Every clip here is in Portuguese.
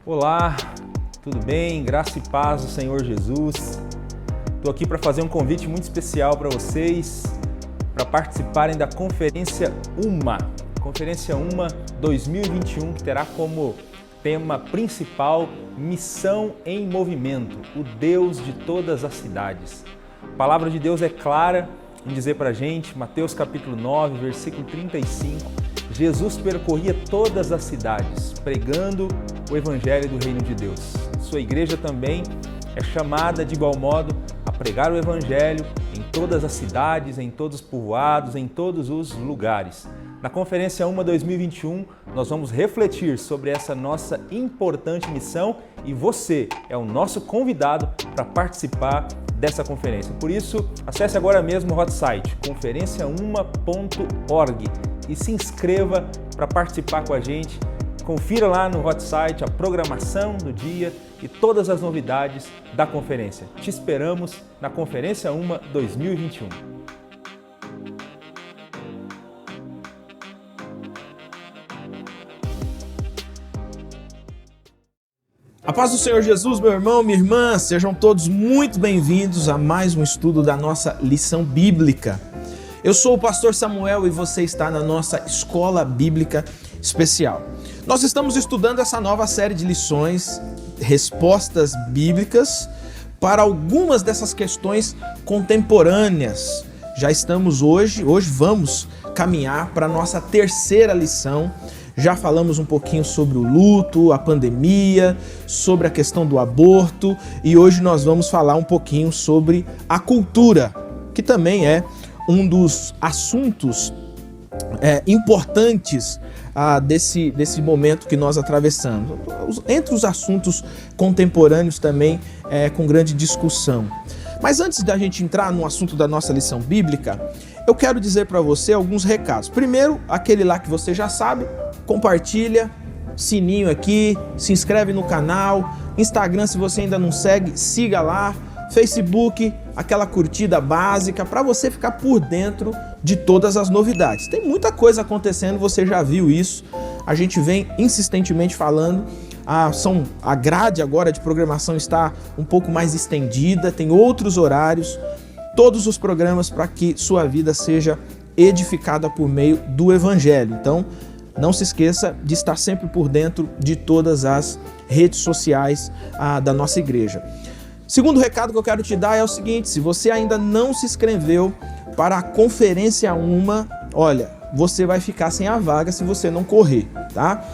Olá, tudo bem? Graça e paz do Senhor Jesus. Estou aqui para fazer um convite muito especial para vocês, para participarem da Conferência UMA. Conferência UMA 2021, que terá como tema principal Missão em Movimento, o Deus de todas as cidades. A palavra de Deus é clara em dizer para a gente, Mateus capítulo 9, versículo 35, Jesus percorria todas as cidades, pregando o Evangelho do Reino de Deus. Sua igreja também é chamada de igual modo a pregar o Evangelho em todas as cidades, em todos os povoados, em todos os lugares. Na Conferência UMA 2021, nós vamos refletir sobre essa nossa importante missão e você é o nosso convidado para participar dessa conferência. Por isso, acesse agora mesmo o hot site conferenciauma.org e se inscreva para participar com a gente. Confira lá no hot site a programação do dia e todas as novidades da conferência. Te esperamos na Conferência UMA 2021. A paz do Senhor Jesus, meu irmão, minha irmã, sejam todos muito bem-vindos a mais um estudo da nossa lição bíblica. Eu sou o pastor Samuel e você está na nossa Escola Bíblica Especial. Nós estamos estudando essa nova série de lições, respostas bíblicas para algumas dessas questões contemporâneas. Já estamos hoje vamos caminhar para a nossa terceira lição. Já falamos um pouquinho sobre o luto, a pandemia, sobre a questão do aborto e hoje nós vamos falar um pouquinho sobre a cultura, que também é um dos assuntos importantes desse momento que nós atravessamos. Entre os assuntos contemporâneos também com grande discussão. Mas antes da gente entrar no assunto da nossa lição bíblica, eu quero dizer para você alguns recados. Primeiro, aquele lá que você já sabe, compartilha, sininho aqui, se inscreve no canal, Instagram se você ainda não segue, siga lá, Facebook, aquela curtida básica para você ficar por dentro de todas as novidades. Tem muita coisa acontecendo, você já viu isso, a gente vem insistentemente falando, a grade agora de programação está um pouco mais estendida, tem outros horários, todos os programas para que sua vida seja edificada por meio do Evangelho. Então, não se esqueça de estar sempre por dentro de todas as redes sociais da nossa igreja. Segundo recado que eu quero te dar é o seguinte: se você ainda não se inscreveu para a Conferência UMA, olha, você vai ficar sem a vaga se você não correr, tá?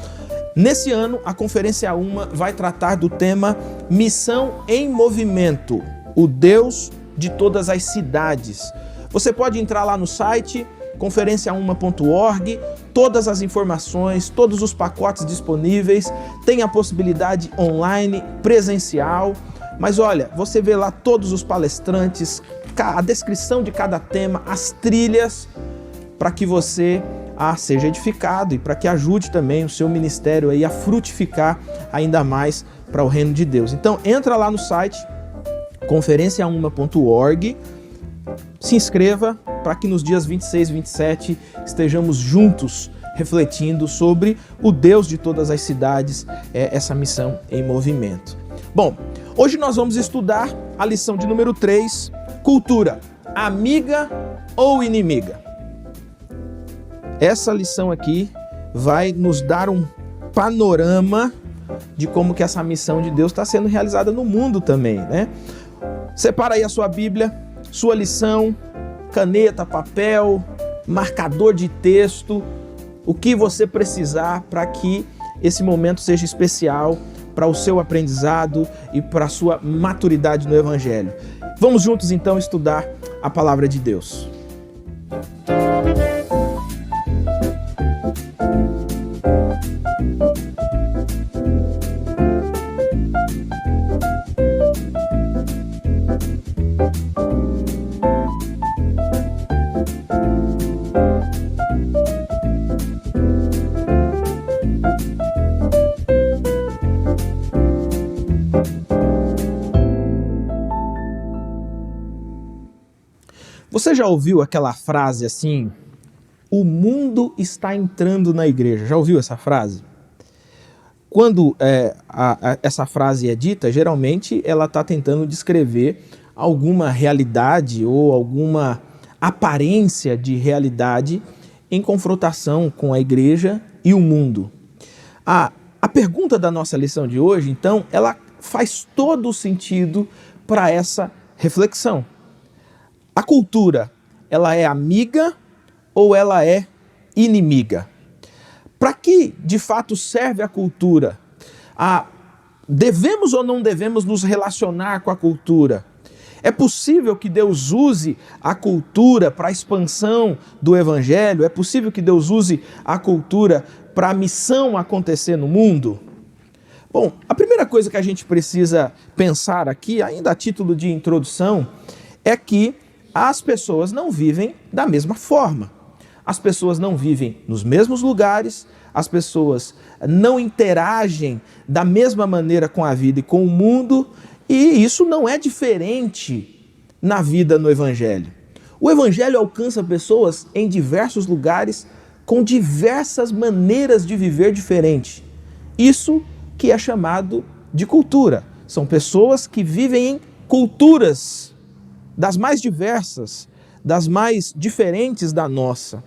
Nesse ano, a Conferência UMA vai tratar do tema Missão em Movimento, o Deus de todas as cidades. Você pode entrar lá no site conferenciauma.org, todas as informações, todos os pacotes disponíveis, tem a possibilidade online, presencial, mas olha, você vê lá todos os palestrantes, a descrição de cada tema, as trilhas, para que você seja edificado e para que ajude também o seu ministério aí a frutificar ainda mais para o reino de Deus. Então entra lá no site conferenciauma.org, se inscreva para que nos dias 26 e 27 estejamos juntos refletindo sobre o Deus de todas as cidades, essa missão em movimento. Bom, hoje nós vamos estudar a lição de número 3, cultura, amiga ou inimiga? Essa lição aqui vai nos dar um panorama de como que essa missão de Deus está sendo realizada no mundo também, né? Separa aí a sua Bíblia, sua lição, caneta, papel, marcador de texto, o que você precisar para que esse momento seja especial para o seu aprendizado e para a sua maturidade no Evangelho. Vamos juntos então estudar a palavra de Deus. Você já ouviu aquela frase assim, o mundo está entrando na igreja? Já ouviu essa frase? quando essa frase é dita, geralmente ela está tentando descrever alguma realidade ou alguma aparência de realidade em confrontação com a igreja e o mundo. A pergunta da nossa lição de hoje, então, ela faz todo o sentido para essa reflexão. A cultura, ela é amiga ou ela é inimiga? Para que de fato serve a cultura? Devemos ou não devemos nos relacionar com a cultura? É possível que Deus use a cultura para a expansão do evangelho? É possível que Deus use a cultura para a missão acontecer no mundo? Bom, a primeira coisa que a gente precisa pensar aqui, ainda a título de introdução, é que as pessoas não vivem da mesma forma. As pessoas não vivem nos mesmos lugares, as pessoas não interagem da mesma maneira com a vida e com o mundo, e isso não é diferente na vida no Evangelho. O Evangelho alcança pessoas em diversos lugares, com diversas maneiras de viver diferente. Isso que é chamado de cultura. São pessoas que vivem em culturas das mais diversas, das mais diferentes da nossa.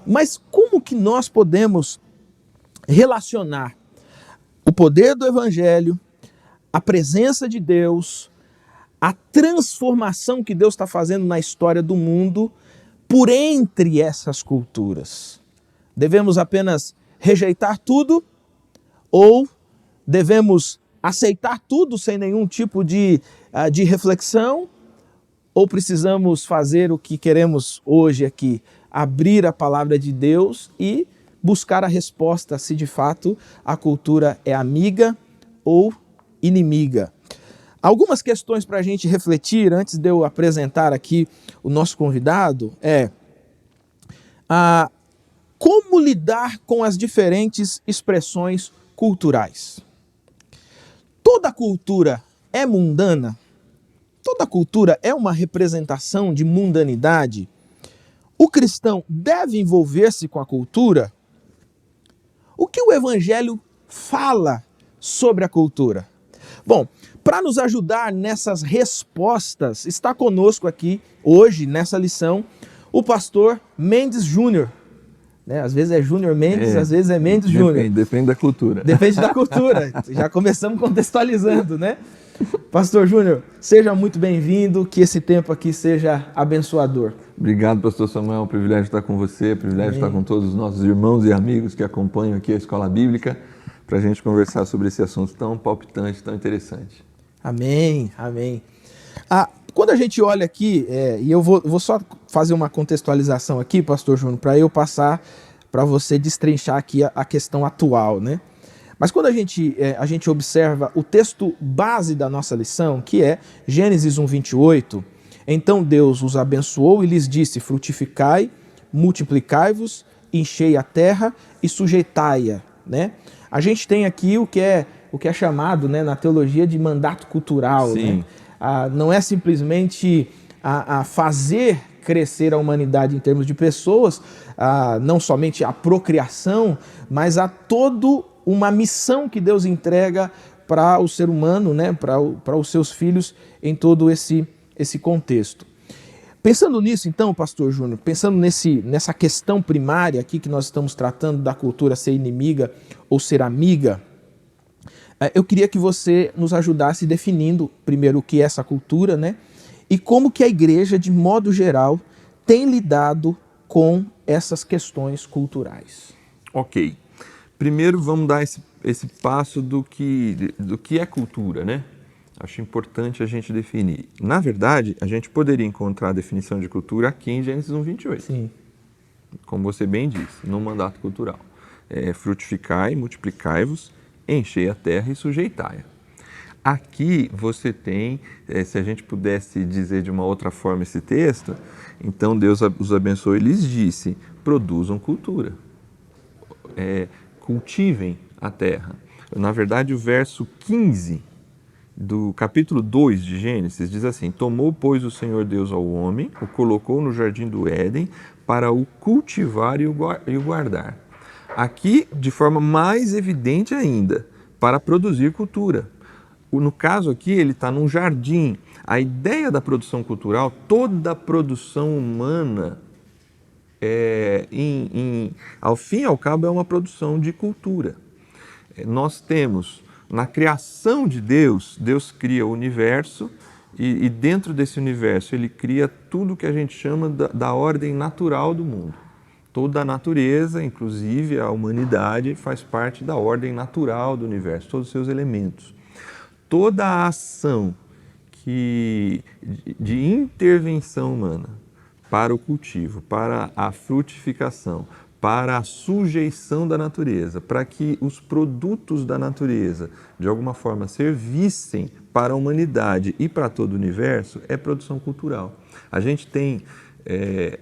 Mas como que nós podemos relacionar o poder do Evangelho, a presença de Deus, a transformação que Deus está fazendo na história do mundo por entre essas culturas? Devemos apenas rejeitar tudo ou devemos aceitar tudo sem nenhum tipo de reflexão? Ou precisamos fazer o que queremos hoje aqui, abrir a palavra de Deus e buscar a resposta se de fato a cultura é amiga ou inimiga? Algumas questões para a gente refletir antes de eu apresentar aqui o nosso convidado como lidar com as diferentes expressões culturais. Toda cultura é mundana? Toda cultura é uma representação de mundanidade? O cristão deve envolver-se com a cultura? O que o Evangelho fala sobre a cultura? Bom, para nos ajudar nessas respostas, está conosco aqui hoje, nessa lição, o pastor Mendes Júnior. Às vezes é Júnior Mendes, às vezes é Mendes Júnior. Depende da cultura. Depende da cultura. Já começamos contextualizando, né? Pastor Júnior, seja muito bem-vindo, que esse tempo aqui seja abençoador. Obrigado, pastor Samuel, é um privilégio estar com você, é um privilégio estar com todos os nossos irmãos e amigos que acompanham aqui a Escola Bíblica, para a gente conversar sobre esse assunto tão palpitante, tão interessante. Amém, amém. Quando a gente olha aqui, e eu vou só fazer uma contextualização aqui, pastor Júnior, para eu passar para você destrinchar aqui a questão atual, né? Mas quando a gente observa o texto base da nossa lição, que é Gênesis 1:28, então Deus os abençoou e lhes disse: frutificai, multiplicai-vos, enchei a terra e sujeitai-a, né? A gente tem aqui o que é chamado, né, na teologia de mandato cultural, né? Não é simplesmente a fazer crescer a humanidade em termos de pessoas, não somente a procriação, mas a todo uma missão que Deus entrega para o ser humano, né, para os seus filhos em todo esse contexto. Pensando nisso, então, pastor Júnior, pensando nessa questão primária aqui que nós estamos tratando da cultura ser inimiga ou ser amiga, eu queria que você nos ajudasse definindo primeiro o que é essa cultura, né, e como que a igreja, de modo geral, tem lidado com essas questões culturais. Ok. Primeiro vamos dar esse passo do que é cultura, né? Acho importante a gente definir. Na verdade, a gente poderia encontrar a definição de cultura aqui em Gênesis 1:28. Sim. Como você bem disse, no mandato cultural. Frutificai, multiplicai-vos, enchei a terra e sujeitai-a. Aqui você tem, se a gente pudesse dizer de uma outra forma esse texto, então Deus os abençoou e lhes disse: produzam cultura. Cultivem a terra. Na verdade, o verso 15 do capítulo 2 de Gênesis diz assim: tomou, pois, o Senhor Deus ao homem, o colocou no jardim do Éden para o cultivar e o guardar. Aqui, de forma mais evidente ainda, para produzir cultura. No caso aqui, ele está num jardim. A ideia da produção cultural, toda a produção humana, ao fim e ao cabo, é uma produção de cultura. Nós temos, na criação de Deus, Deus cria o universo e dentro desse universo ele cria tudo que a gente chama da ordem natural do mundo. Toda a natureza, inclusive a humanidade, faz parte da ordem natural do universo, todos os seus elementos. Toda a ação de intervenção humana para o cultivo, para a frutificação, para a sujeição da natureza, para que os produtos da natureza, de alguma forma, servissem para a humanidade e para todo o universo, é produção cultural. A gente tem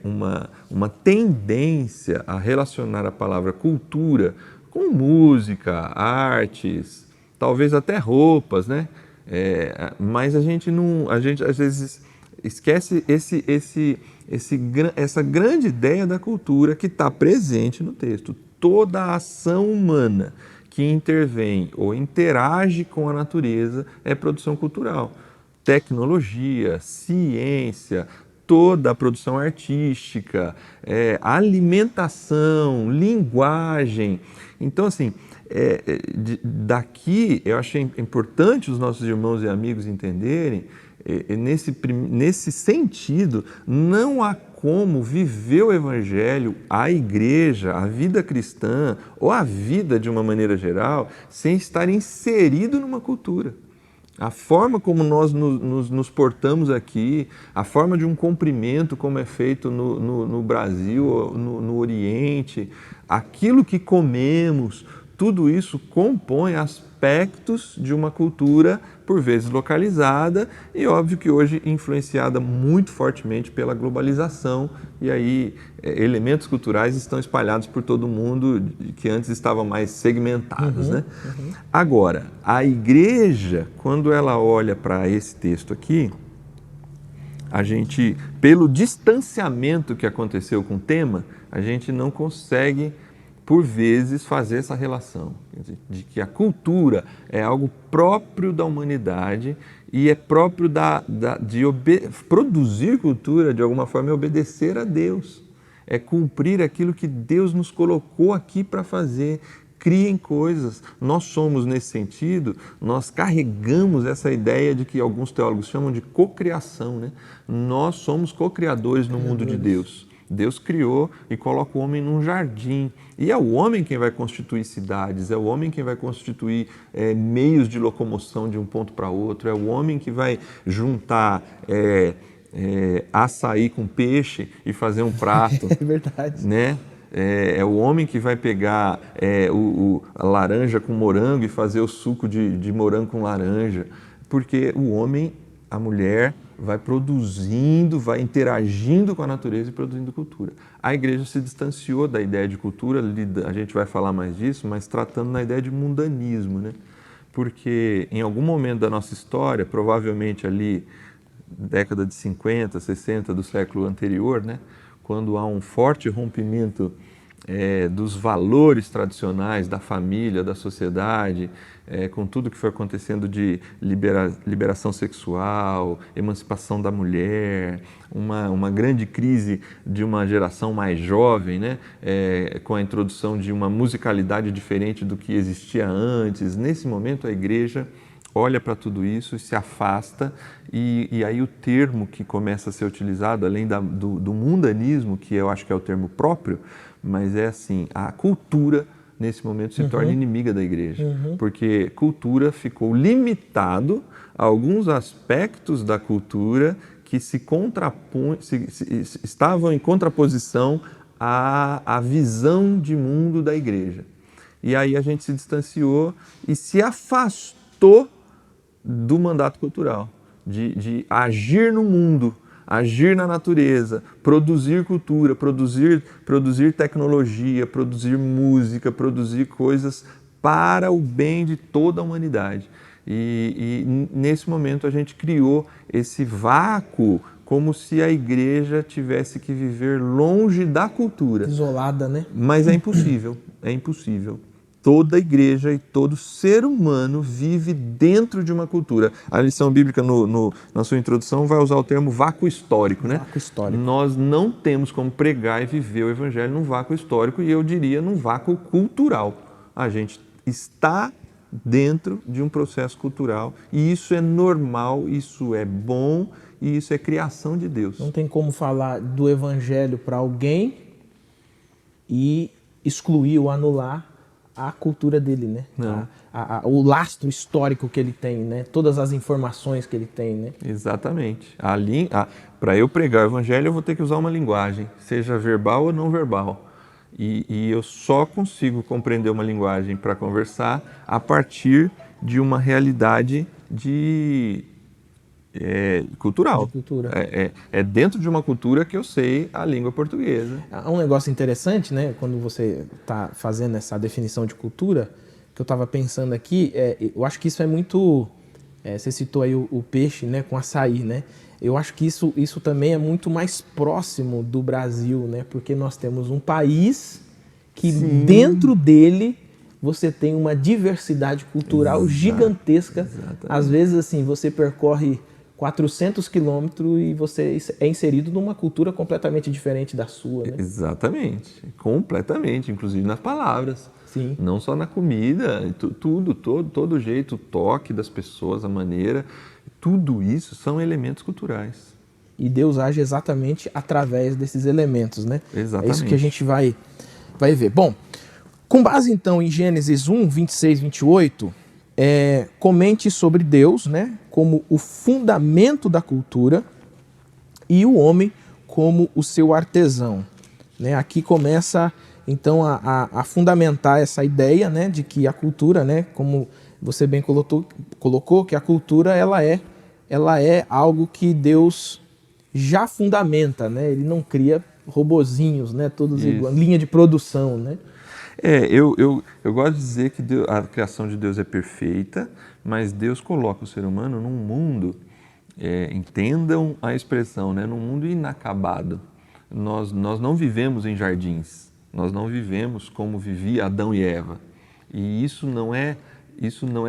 uma tendência a relacionar a palavra cultura com música, artes, talvez até roupas, né? Mas a gente às vezes esquece essa grande ideia da cultura que está presente no texto. Toda a ação humana que intervém ou interage com a natureza é produção cultural. Tecnologia, ciência, toda a produção artística, alimentação, linguagem. Então, assim, daqui eu achei importante os nossos irmãos e amigos entenderem, nesse sentido, não há como viver o Evangelho, a igreja, a vida cristã ou a vida de uma maneira geral sem estar inserido numa cultura. A forma como nós nos portamos aqui, a forma de um cumprimento como é feito no Brasil, no Oriente, aquilo que comemos, tudo isso compõe aspectos de uma cultura, por vezes localizada, e óbvio que hoje influenciada muito fortemente pela globalização, e aí elementos culturais estão espalhados por todo mundo, que antes estavam mais segmentados, né? Agora, a igreja, quando ela olha para esse texto aqui, a gente, pelo distanciamento que aconteceu com o tema, a gente não consegue, por vezes, fazer essa relação de que a cultura é algo próprio da humanidade e é próprio produzir cultura, de alguma forma, é obedecer a Deus, é cumprir aquilo que Deus nos colocou aqui para fazer. Criem coisas. Nós somos, nesse sentido, nós carregamos essa ideia de que alguns teólogos chamam de cocriação, né? Nós somos cocriadores no mundo de Deus. Deus criou e coloca o homem num jardim. E é o homem quem vai constituir cidades, é o homem quem vai constituir meios de locomoção de um ponto para outro, é o homem que vai juntar açaí com peixe e fazer um prato. É verdade. Né? É o homem que vai pegar a laranja com morango e fazer o suco de morango com laranja. Porque o homem, a mulher, vai produzindo, vai interagindo com a natureza e produzindo cultura. A igreja se distanciou da ideia de cultura, a gente vai falar mais disso, mas tratando na ideia de mundanismo, né? Porque em algum momento da nossa história, provavelmente ali, década de 50, 60 do século anterior, né? Quando há um forte rompimento dos valores tradicionais da família, da sociedade, com tudo que foi acontecendo de liberação sexual, emancipação da mulher, uma grande crise de uma geração mais jovem, né? Com a introdução de uma musicalidade diferente do que existia antes. Nesse momento, a igreja olha para tudo isso e se afasta, e aí o termo que começa a ser utilizado, além do mundanismo, que eu acho que é o termo próprio, mas é assim, a cultura nesse momento se torna inimiga da igreja, porque cultura ficou limitado a alguns aspectos da cultura que estavam em contraposição à visão de mundo da igreja. E aí a gente se distanciou e se afastou do mandato cultural, de agir no mundo, agir na natureza, produzir cultura, produzir tecnologia, produzir música, produzir coisas para o bem de toda a humanidade. E nesse momento a gente criou esse vácuo como se a igreja tivesse que viver longe da cultura. Isolada, né? Mas é impossível, é impossível. Toda igreja e todo ser humano vive dentro de uma cultura. A lição bíblica, na sua introdução, vai usar o termo vácuo histórico, né? Vácuo histórico. Nós não temos como pregar e viver o evangelho num vácuo histórico e eu diria num vácuo cultural. A gente está dentro de um processo cultural e isso é normal, isso é bom e isso é criação de Deus. Não tem como falar do evangelho para alguém e excluir ou anular a cultura dele, né? Não. O lastro histórico que ele tem, né? Todas as informações que ele tem, né? Exatamente. Para eu pregar o evangelho, eu vou ter que usar uma linguagem, seja verbal ou não verbal. E eu só consigo compreender uma linguagem para conversar a partir de uma realidade cultural. De cultura. É dentro de uma cultura que eu sei a língua portuguesa. Um negócio interessante, né? Quando você está fazendo essa definição de cultura, que eu estava pensando aqui, eu acho que isso é muito... você citou aí o peixe, né, com açaí, né? Eu acho que isso também é muito mais próximo do Brasil, né? Porque nós temos um país que dentro dele você tem uma diversidade cultural gigantesca. Exatamente. Às vezes, assim, você percorre 400 quilômetros e você é inserido numa cultura completamente diferente da sua, né? Exatamente, completamente, inclusive nas palavras. Sim. Não só na comida, todo o jeito, o toque das pessoas, a maneira, tudo isso são elementos culturais. E Deus age exatamente através desses elementos, né? Exatamente. É isso que a gente vai ver. Bom, com base então em Gênesis 1, 26, 28, comente sobre Deus, né, como o fundamento da cultura e o homem como o seu artesão. Né? Aqui começa então a fundamentar essa ideia, né, de que a cultura, né, como você bem colocou, que a cultura ela é algo que Deus já fundamenta, né? Ele não cria robozinhos, né, todos iguais, linha de produção, né? Eu gosto de dizer que a criação de Deus é perfeita, mas Deus coloca o ser humano num mundo, entendam a expressão, né, num mundo inacabado. Nós não vivemos em jardins, nós não vivemos como vivia Adão e Eva. E isso não é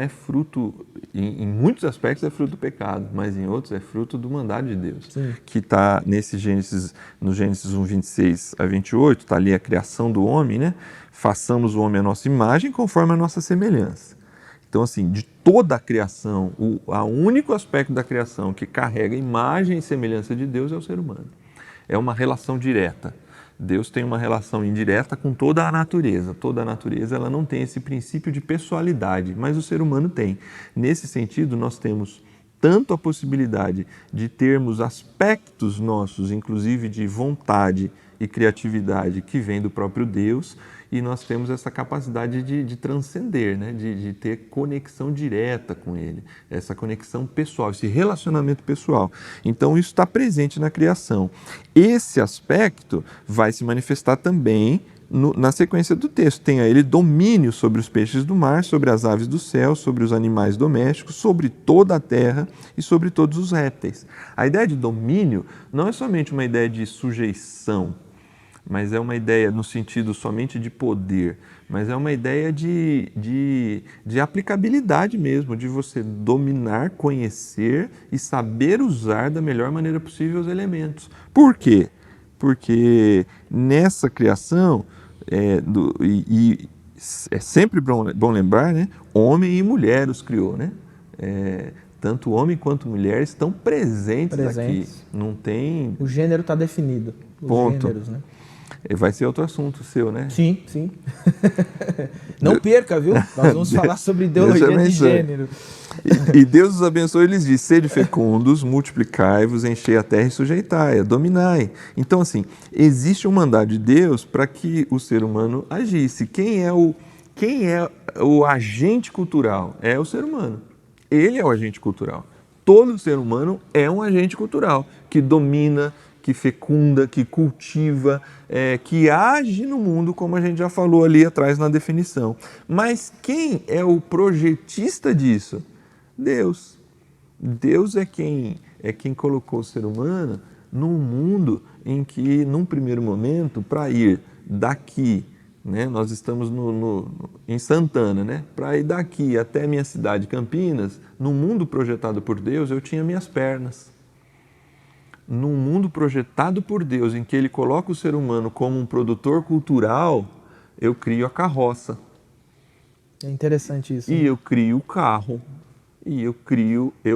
fruto, em muitos aspectos é fruto do pecado, mas em outros é fruto do mandado de Deus. Sim. Que está no Gênesis 1, 26 a 28, está ali a criação do homem, né? Façamos o homem à nossa imagem conforme a nossa semelhança. Então, assim, de toda a criação, o único aspecto da criação que carrega imagem e semelhança de Deus é o ser humano. É uma relação direta. Deus tem uma relação indireta com toda a natureza. Toda a natureza ela não tem esse princípio de pessoalidade, mas o ser humano tem. Nesse sentido, nós temos tanto a possibilidade de termos aspectos nossos, inclusive de vontade e criatividade, que vem do próprio Deus, e nós temos essa capacidade de transcender, né? de ter conexão direta com Ele, essa conexão pessoal, esse relacionamento pessoal. Então, isso está presente na criação. Esse aspecto vai se manifestar também na sequência do texto. Tem a Ele domínio sobre os peixes do mar, sobre as aves do céu, sobre os animais domésticos, sobre toda a terra e sobre todos os répteis. A ideia de domínio não é somente uma ideia de sujeição, mas é uma ideia no sentido somente de poder, mas é uma ideia de aplicabilidade mesmo, de você dominar, conhecer e saber usar da melhor maneira possível os elementos. Por quê? Porque nessa criação, é sempre bom lembrar, né? Homem e mulher os criou, né? Tanto homem quanto mulher estão presentes aqui. Não tem... O gênero está definido. Os gêneros, né? Vai ser outro assunto seu, né? Sim, sim. Não perca, viu? Nós vamos falar sobre ideologia de gênero. E Deus os abençoe, eles diz, sede fecundos, multiplicai-vos, enchei a terra e sujeitai-a, dominai. Então, assim, existe um mandado de Deus para que o ser humano agisse. Quem é o agente cultural? É o ser humano. Ele é o agente cultural. Todo ser humano é um agente cultural que domina, que fecunda, que cultiva, que age no mundo, como a gente já falou ali atrás na definição. Mas quem é o projetista disso? Deus. Deus é quem colocou o ser humano num mundo em que, num primeiro momento, para ir daqui, né, nós estamos em Santana, né, para ir daqui até minha cidade, Campinas, num mundo projetado por Deus, eu tinha minhas pernas. Num mundo projetado por Deus, em que Ele coloca o ser humano como um produtor cultural, eu crio a carroça. É interessante isso. E eu crio o carro. E eu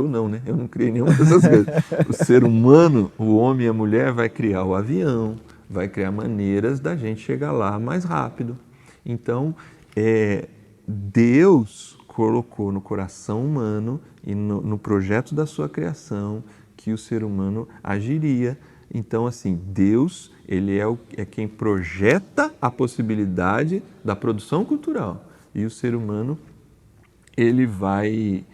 não criei nenhuma dessas coisas. O ser humano, o homem e a mulher, vai criar o avião, vai criar maneiras da gente chegar lá mais rápido. Então, Deus colocou no coração humano e no projeto da sua criação que o ser humano agiria. Então, assim, Deus, ele é quem projeta a possibilidade da produção cultural. E o ser humano, ele vai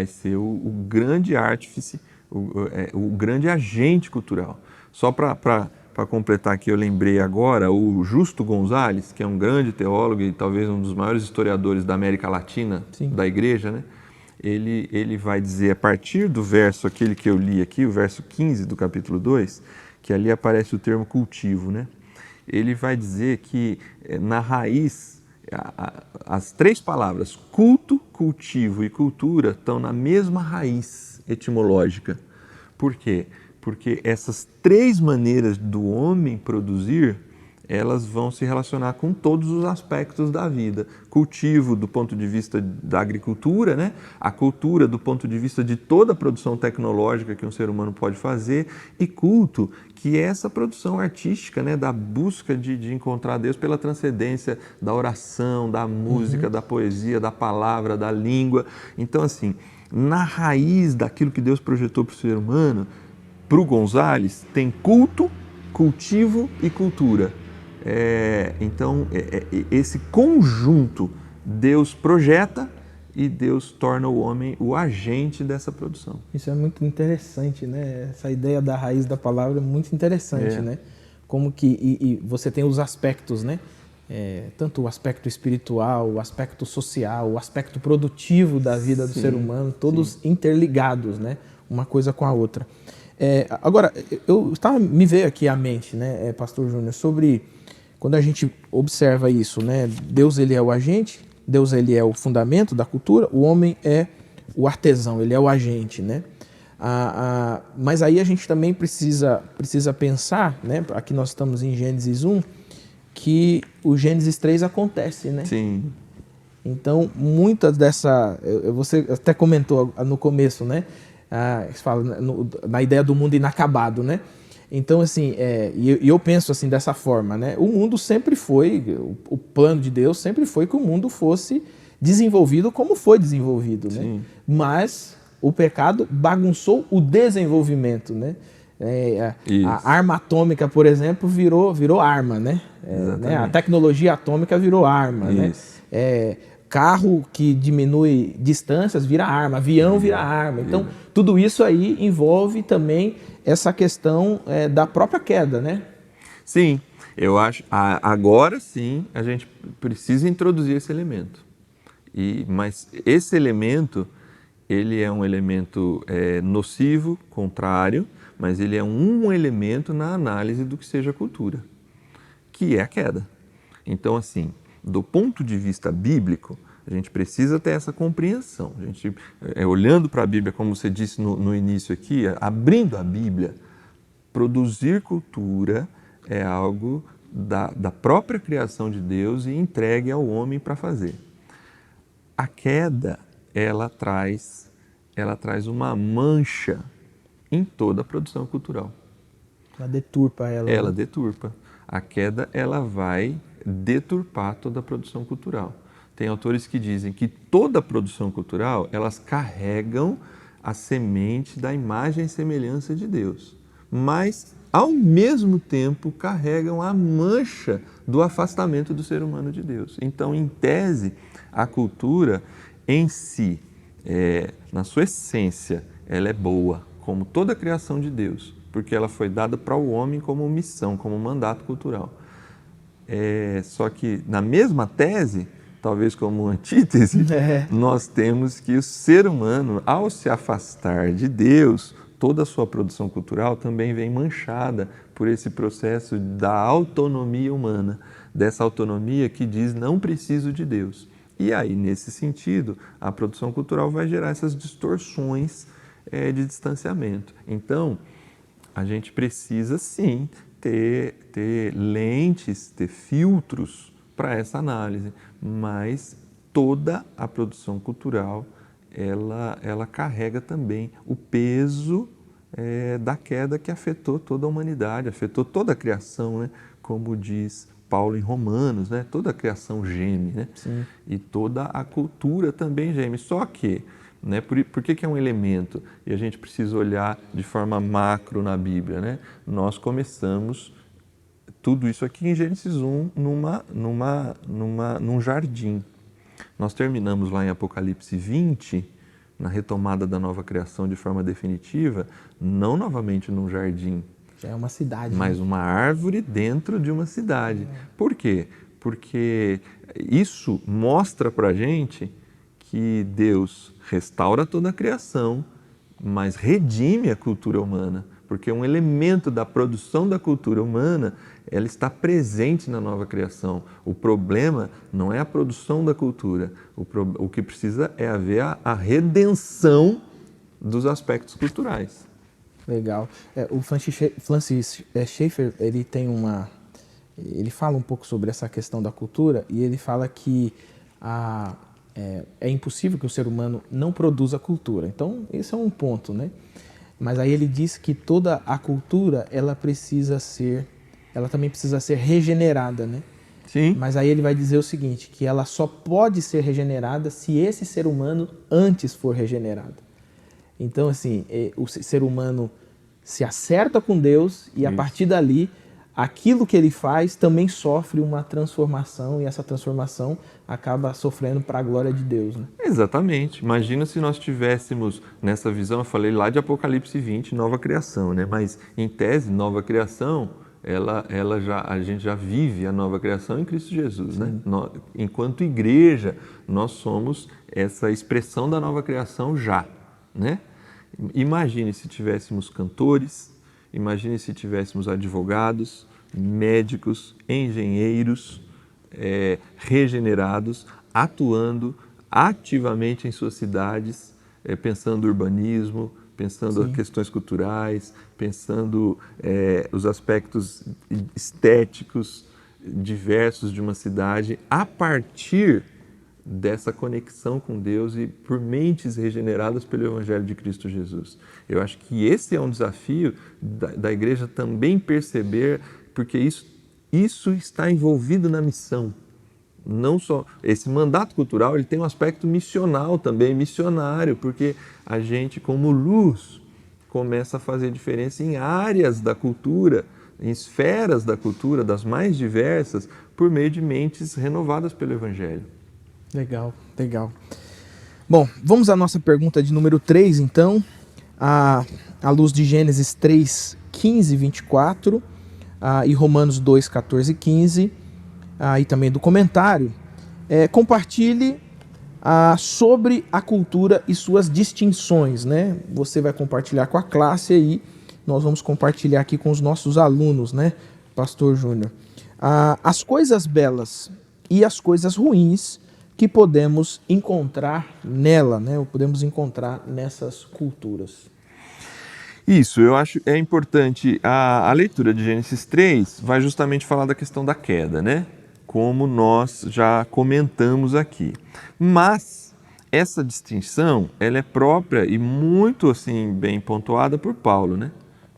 ser o grande artífice, o grande agente cultural. Só para completar aqui, eu lembrei agora, o Justo Gonzalez, que é um grande teólogo e talvez um dos maiores historiadores da América Latina, Sim. da Igreja, né? Ele vai dizer, a partir do verso, aquele que eu li aqui, o verso 15 do capítulo 2, que ali aparece o termo cultivo, né? Ele vai dizer que na raiz, as três palavras, culto, cultivo e cultura, estão na mesma raiz etimológica. Por quê? Porque essas três maneiras do homem produzir, elas vão se relacionar com todos os aspectos da vida. Cultivo do ponto de vista da agricultura, né? A cultura do ponto de vista de toda a produção tecnológica que um ser humano pode fazer, e culto, que é essa produção artística, né? Da busca de encontrar Deus pela transcendência da oração, da música, da poesia, da palavra, da língua. Então, assim, na raiz daquilo que Deus projetou para o ser humano, para o Gonzalez, tem culto, cultivo e cultura. Então, esse conjunto Deus projeta e Deus torna o homem o agente dessa produção. Isso é muito interessante, né? Essa ideia da raiz da palavra é muito interessante, né? Como que e você tem os aspectos, né? Tanto o aspecto espiritual, o aspecto social, o aspecto produtivo da vida do ser humano, todos interligados, né? Uma coisa com a outra. Agora, me veio aqui à mente, né, Pastor Júnior, sobre quando a gente observa isso, né? Deus, ele é o agente, Deus, ele é o fundamento da cultura, o homem é o artesão, ele é o agente, né? Mas aí a gente também precisa pensar, né? Aqui nós estamos em Gênesis 1, que o Gênesis 3 acontece, né? Sim. Então, muitas dessa... Você até comentou no começo, né? Você fala na ideia do mundo inacabado, né? Então, assim, e eu penso assim dessa forma, né? O mundo sempre foi, o plano de Deus sempre foi que o mundo fosse desenvolvido como foi desenvolvido, né? Sim. Mas o pecado bagunçou o desenvolvimento, né? A arma atômica, por exemplo, virou arma, né? A tecnologia atômica virou arma, né? Carro que diminui distâncias vira arma, avião vira arma. Então, tudo isso aí envolve também essa questão da própria queda, né? Sim, eu acho. Agora sim, a gente precisa introduzir esse elemento. Mas esse elemento, ele é um elemento nocivo, contrário, mas ele é um elemento na análise do que seja cultura, que é a queda. Então, assim, do ponto de vista bíblico, a gente precisa ter essa compreensão. A gente, olhando para a Bíblia, como você disse no início aqui, abrindo a Bíblia, produzir cultura é algo da própria criação de Deus e entregue ao homem para fazer. A queda, ela traz uma mancha em toda a produção cultural. Ela deturpa ela. Ela deturpa. A queda, ela vai deturpar toda a produção cultural. Tem autores que dizem que toda a produção cultural, elas carregam a semente da imagem e semelhança de Deus, mas, ao mesmo tempo, carregam a mancha do afastamento do ser humano de Deus. Então, em tese, a cultura em si, na sua essência, ela é boa, como toda a criação de Deus, porque ela foi dada para o homem como missão, como mandato cultural. Só que, na mesma tese, talvez como antítese, nós temos que o ser humano, ao se afastar de Deus, toda a sua produção cultural também vem manchada por esse processo da autonomia humana, dessa autonomia que diz não preciso de Deus. E aí, nesse sentido, a produção cultural vai gerar essas distorções de distanciamento. Então, a gente precisa sim ter lentes, ter filtros para essa análise, mas toda a produção cultural ela carrega também o peso da queda que afetou toda a humanidade, afetou toda a criação, né? Como diz Paulo em Romanos, né? Toda a criação geme, né? Sim. E toda a cultura também geme. Só que, né? Por que é um elemento? E a gente precisa olhar de forma macro na Bíblia, né? Nós começamos tudo isso aqui em Gênesis 1 num jardim. Nós terminamos lá em Apocalipse 20, na retomada da nova criação de forma definitiva, não novamente num jardim, Já é uma cidade. mas uma árvore dentro de uma cidade. Por quê? Porque isso mostra para a gente que Deus restaura toda a criação, mas redime a cultura humana, porque um elemento da produção da cultura humana, ela está presente na nova criação. O problema não é a produção da cultura, o que precisa é haver a redenção dos aspectos culturais. Legal. O Francis Schaeffer, ele fala um pouco sobre essa questão da cultura e ele fala que é impossível que o ser humano não produza cultura. Então, esse é um ponto, né? Mas aí ele diz que toda a cultura, ela também precisa ser regenerada, né? Sim. Mas aí ele vai dizer o seguinte, que ela só pode ser regenerada se esse ser humano antes for regenerado. Então, assim, o ser humano se acerta com Deus e a partir dali, aquilo que ele faz também sofre uma transformação e essa transformação acaba sofrendo para a glória de Deus, né? Exatamente. Imagina se nós tivéssemos nessa visão, eu falei lá de Apocalipse 20, nova criação, né? Mas em tese, nova criação, a gente já vive a nova criação em Cristo Jesus, né? Enquanto igreja, nós somos essa expressão da nova criação já, né? Imagine se tivéssemos cantores, imagine se tivéssemos advogados, médicos, engenheiros, regenerados, atuando ativamente em suas cidades, pensando urbanismo, pensando questões culturais, pensando os aspectos estéticos diversos de uma cidade, a partir dessa conexão com Deus e por mentes regeneradas pelo Evangelho de Cristo Jesus. Eu acho que esse é um desafio da igreja também perceber, porque isso está envolvido na missão. Não só esse mandato cultural, ele tem um aspecto missional também, missionário, porque a gente, como luz, começa a fazer diferença em áreas da cultura, em esferas da cultura, das mais diversas, por meio de mentes renovadas pelo Evangelho. Legal, legal. Bom, vamos à nossa pergunta de número 3, então, à luz de Gênesis 3, 15 e 24, e Romanos 2, 14 e 15, e também do comentário. Compartilhe sobre a cultura e suas distinções, né? Você vai compartilhar com a classe aí, nós vamos compartilhar aqui com os nossos alunos, né, Pastor Júnior? As coisas belas e as coisas ruins que podemos encontrar nela, né? Ou podemos encontrar nessas culturas. Isso, eu acho importante. A leitura de Gênesis 3 vai justamente falar da questão da queda, né? Como nós já comentamos aqui. Mas essa distinção, ela é própria e muito assim bem pontuada por Paulo, né?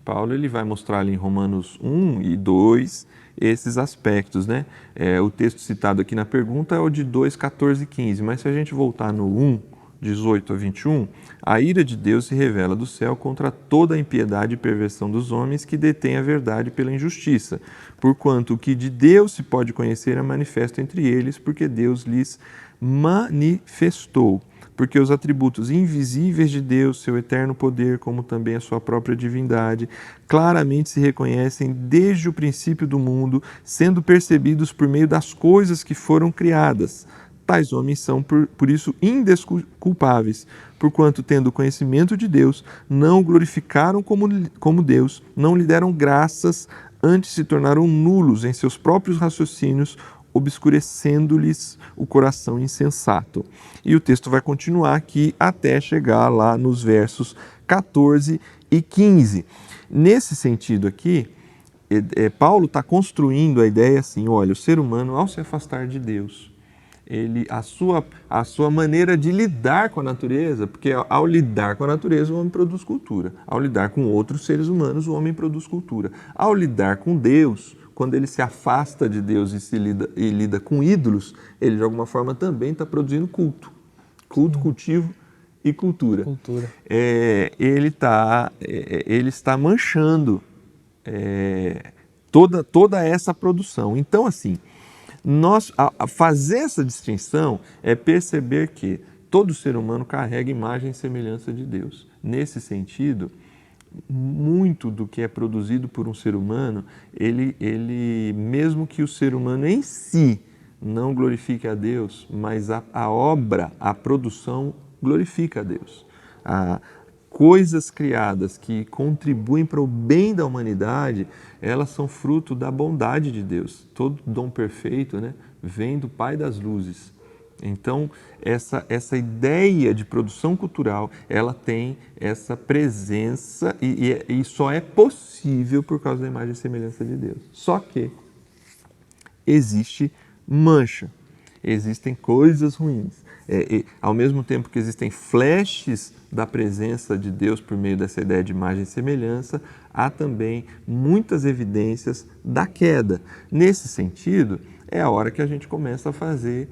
Paulo ele vai mostrar ali em Romanos 1 e 2 esses aspectos, né? O texto citado aqui na pergunta é o de 2, 14 e 15, mas se a gente voltar no 1, 18 a 21, a ira de Deus se revela do céu contra toda a impiedade e perversão dos homens que detêm a verdade pela injustiça, porquanto o que de Deus se pode conhecer é manifesto entre eles, porque Deus lhes manifestou. Porque os atributos invisíveis de Deus, seu eterno poder, como também a sua própria divindade, claramente se reconhecem desde o princípio do mundo, sendo percebidos por meio das coisas que foram criadas. tais homens são, por isso, indesculpáveis, porquanto, tendo conhecimento de Deus, não o glorificaram como Deus, não lhe deram graças, antes se tornaram nulos em seus próprios raciocínios, obscurecendo-lhes o coração insensato. E o texto vai continuar aqui até chegar lá nos versos 14 e 15. Nesse sentido aqui, Paulo está construindo a ideia assim, olha, o ser humano, ao se afastar de Deus, a sua maneira de lidar com a natureza, porque ao lidar com a natureza o homem produz cultura, ao lidar com outros seres humanos o homem produz cultura, ao lidar com Deus, quando ele se afasta de Deus e lida com ídolos, ele de alguma forma também está produzindo culto, cultivo e cultura. Ele está manchando toda essa produção. Então, assim, a fazer essa distinção é perceber que todo ser humano carrega imagem e semelhança de Deus. Nesse sentido, muito do que é produzido por um ser humano, ele mesmo que o ser humano em si não glorifique a Deus, mas a obra, a produção glorifica a Deus. Coisas criadas que contribuem para o bem da humanidade, elas são fruto da bondade de Deus. Todo dom perfeito, né, vem do Pai das luzes. Então, essa ideia de produção cultural, ela tem essa presença e só é possível por causa da imagem e semelhança de Deus. Só que existe mancha, existem coisas ruins. Ao mesmo tempo que existem flashes da presença de Deus por meio dessa ideia de imagem e semelhança, há também muitas evidências da queda. Nesse sentido, é a hora que a gente começa a fazer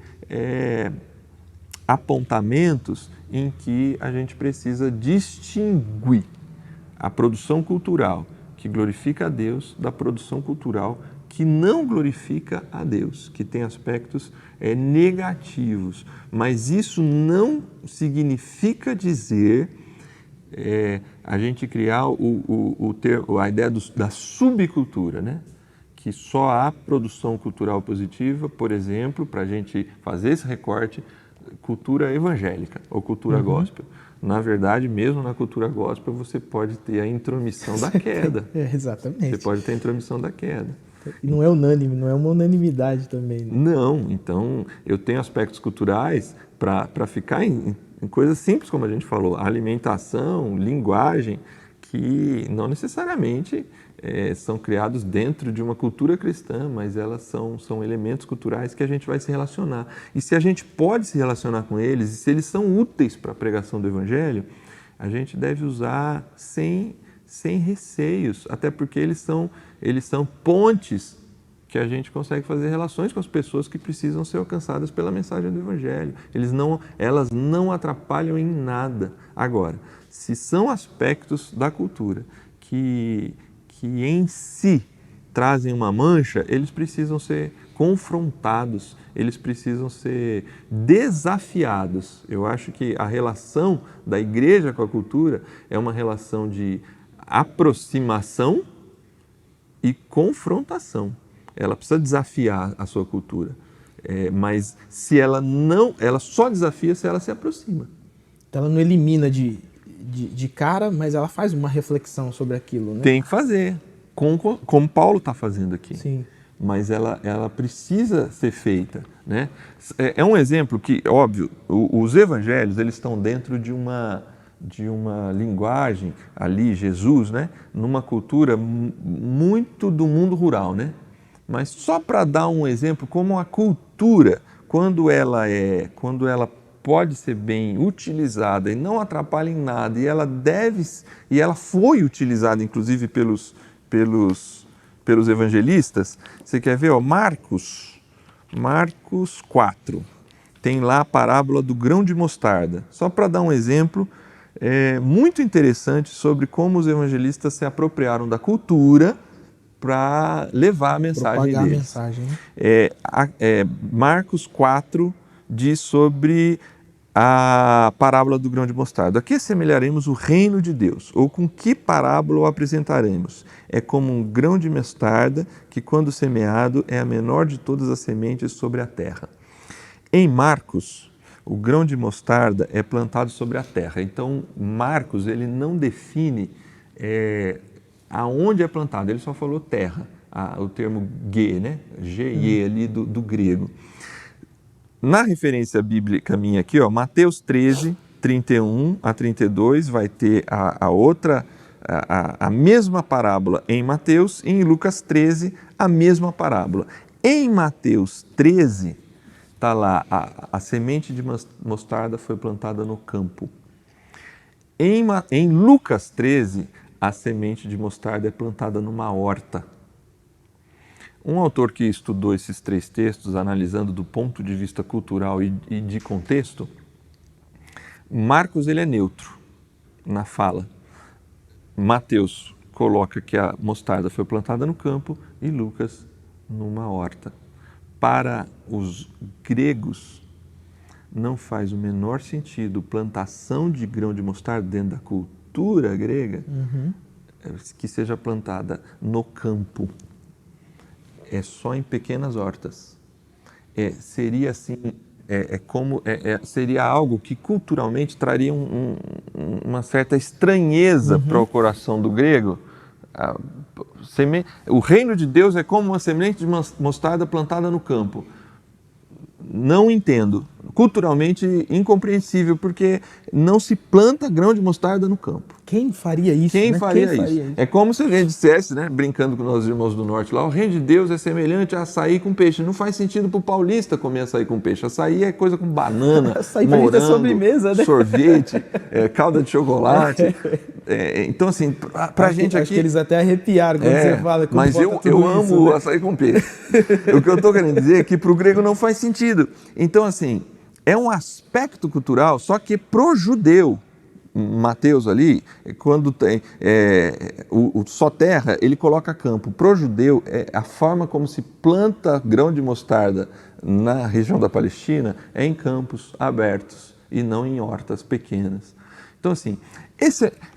apontamentos em que a gente precisa distinguir a produção cultural que glorifica a Deus da produção cultural que não glorifica a Deus, que tem aspectos negativos. Mas isso não significa dizer a gente criar a ideia da subcultura, né? Que só há produção cultural positiva, por exemplo, para a gente fazer esse recorte, cultura evangélica ou cultura gospel. Na verdade, mesmo na cultura gospel, você pode ter a intromissão da queda. Exatamente. Você pode ter a intromissão da queda. E não é unânime, não é uma unanimidade também. Né? Não, então eu tenho aspectos culturais para ficar em coisas simples, como a gente falou, alimentação, linguagem, que não necessariamente são criados dentro de uma cultura cristã, mas elas são elementos culturais que a gente vai se relacionar. E se a gente pode se relacionar com eles, e se eles são úteis para a pregação do Evangelho, a gente deve usar sem receios, até porque eles são pontes que a gente consegue fazer relações com as pessoas que precisam ser alcançadas pela mensagem do Evangelho. Elas não atrapalham em nada. Agora, se são aspectos da cultura que em si trazem uma mancha, eles precisam ser confrontados, eles precisam ser desafiados. Eu acho que a relação da igreja com a cultura é uma relação de aproximação e confrontação. Ela precisa desafiar a sua cultura, mas se ela só desafia se ela se aproxima. Então ela não elimina de cara, mas ela faz uma reflexão sobre aquilo, né? Tem que fazer, como Paulo está fazendo aqui. Sim. Mas ela precisa ser feita, né? É um exemplo que, óbvio, os evangelhos eles estão dentro de uma linguagem ali, Jesus, né? Numa cultura muito do mundo rural, né? Mas só para dar um exemplo, como a cultura, quando ela pode ser bem utilizada e não atrapalha em nada, e ela foi utilizada inclusive pelos evangelistas. Você quer ver? Marcos 4, tem lá a parábola do grão de mostarda. Só para dar um exemplo muito interessante sobre como os evangelistas se apropriaram da cultura para levar a mensagem deles. Propagar a mensagem, né? Marcos 4 diz sobre a parábola do grão de mostarda. A que assemelharemos o reino de Deus? Ou com que parábola o apresentaremos? É como um grão de mostarda que, quando semeado, é a menor de todas as sementes sobre a terra. Em Marcos, o grão de mostarda é plantado sobre a terra. Então, Marcos ele não define aonde é plantado, ele só falou terra, o termo ge, né? Ge ali do grego. Na referência bíblica minha aqui, ó, Mateus 13, 31 a 32, vai ter a mesma parábola em Mateus, e em Lucas 13, a mesma parábola. Em Mateus 13, está lá, a semente de mostarda foi plantada no campo. Em Lucas 13, a semente de mostarda é plantada numa horta. Um autor que estudou esses 3 textos, analisando do ponto de vista cultural e de contexto, Marcos ele é neutro na fala. Mateus coloca que a mostarda foi plantada no campo e Lucas numa horta. Para os gregos, não faz o menor sentido plantação de grão de mostarda dentro da cultura grega que seja plantada no campo. É só em pequenas hortas. Seria assim, seria algo que culturalmente traria uma certa estranheza para o coração do grego. O reino de Deus é como uma semente de mostarda plantada no campo. Não entendo. Culturalmente incompreensível, porque não se planta grão de mostarda no campo. Quem faria isso? Quem faria isso? É como se a gente dissesse, né, brincando com nossos irmãos do norte lá, o reino de Deus é semelhante a açaí com peixe. Não faz sentido para o paulista comer açaí com peixe. Açaí é coisa com banana, açaí morango, é sobremesa, né? sorvete, calda de chocolate. Então, assim, para a gente aqui... Acho que eles até arrepiaram quando você fala. Mas eu amo o açaí com peixe. O que eu estou querendo dizer é que para o grego não faz sentido. Então, assim, é um aspecto cultural, só que pro judeu, Mateus ali, quando tem o só terra, ele coloca campo. Pro judeu, a forma como se planta grão de mostarda na região da Palestina é em campos abertos e não em hortas pequenas. Então, assim,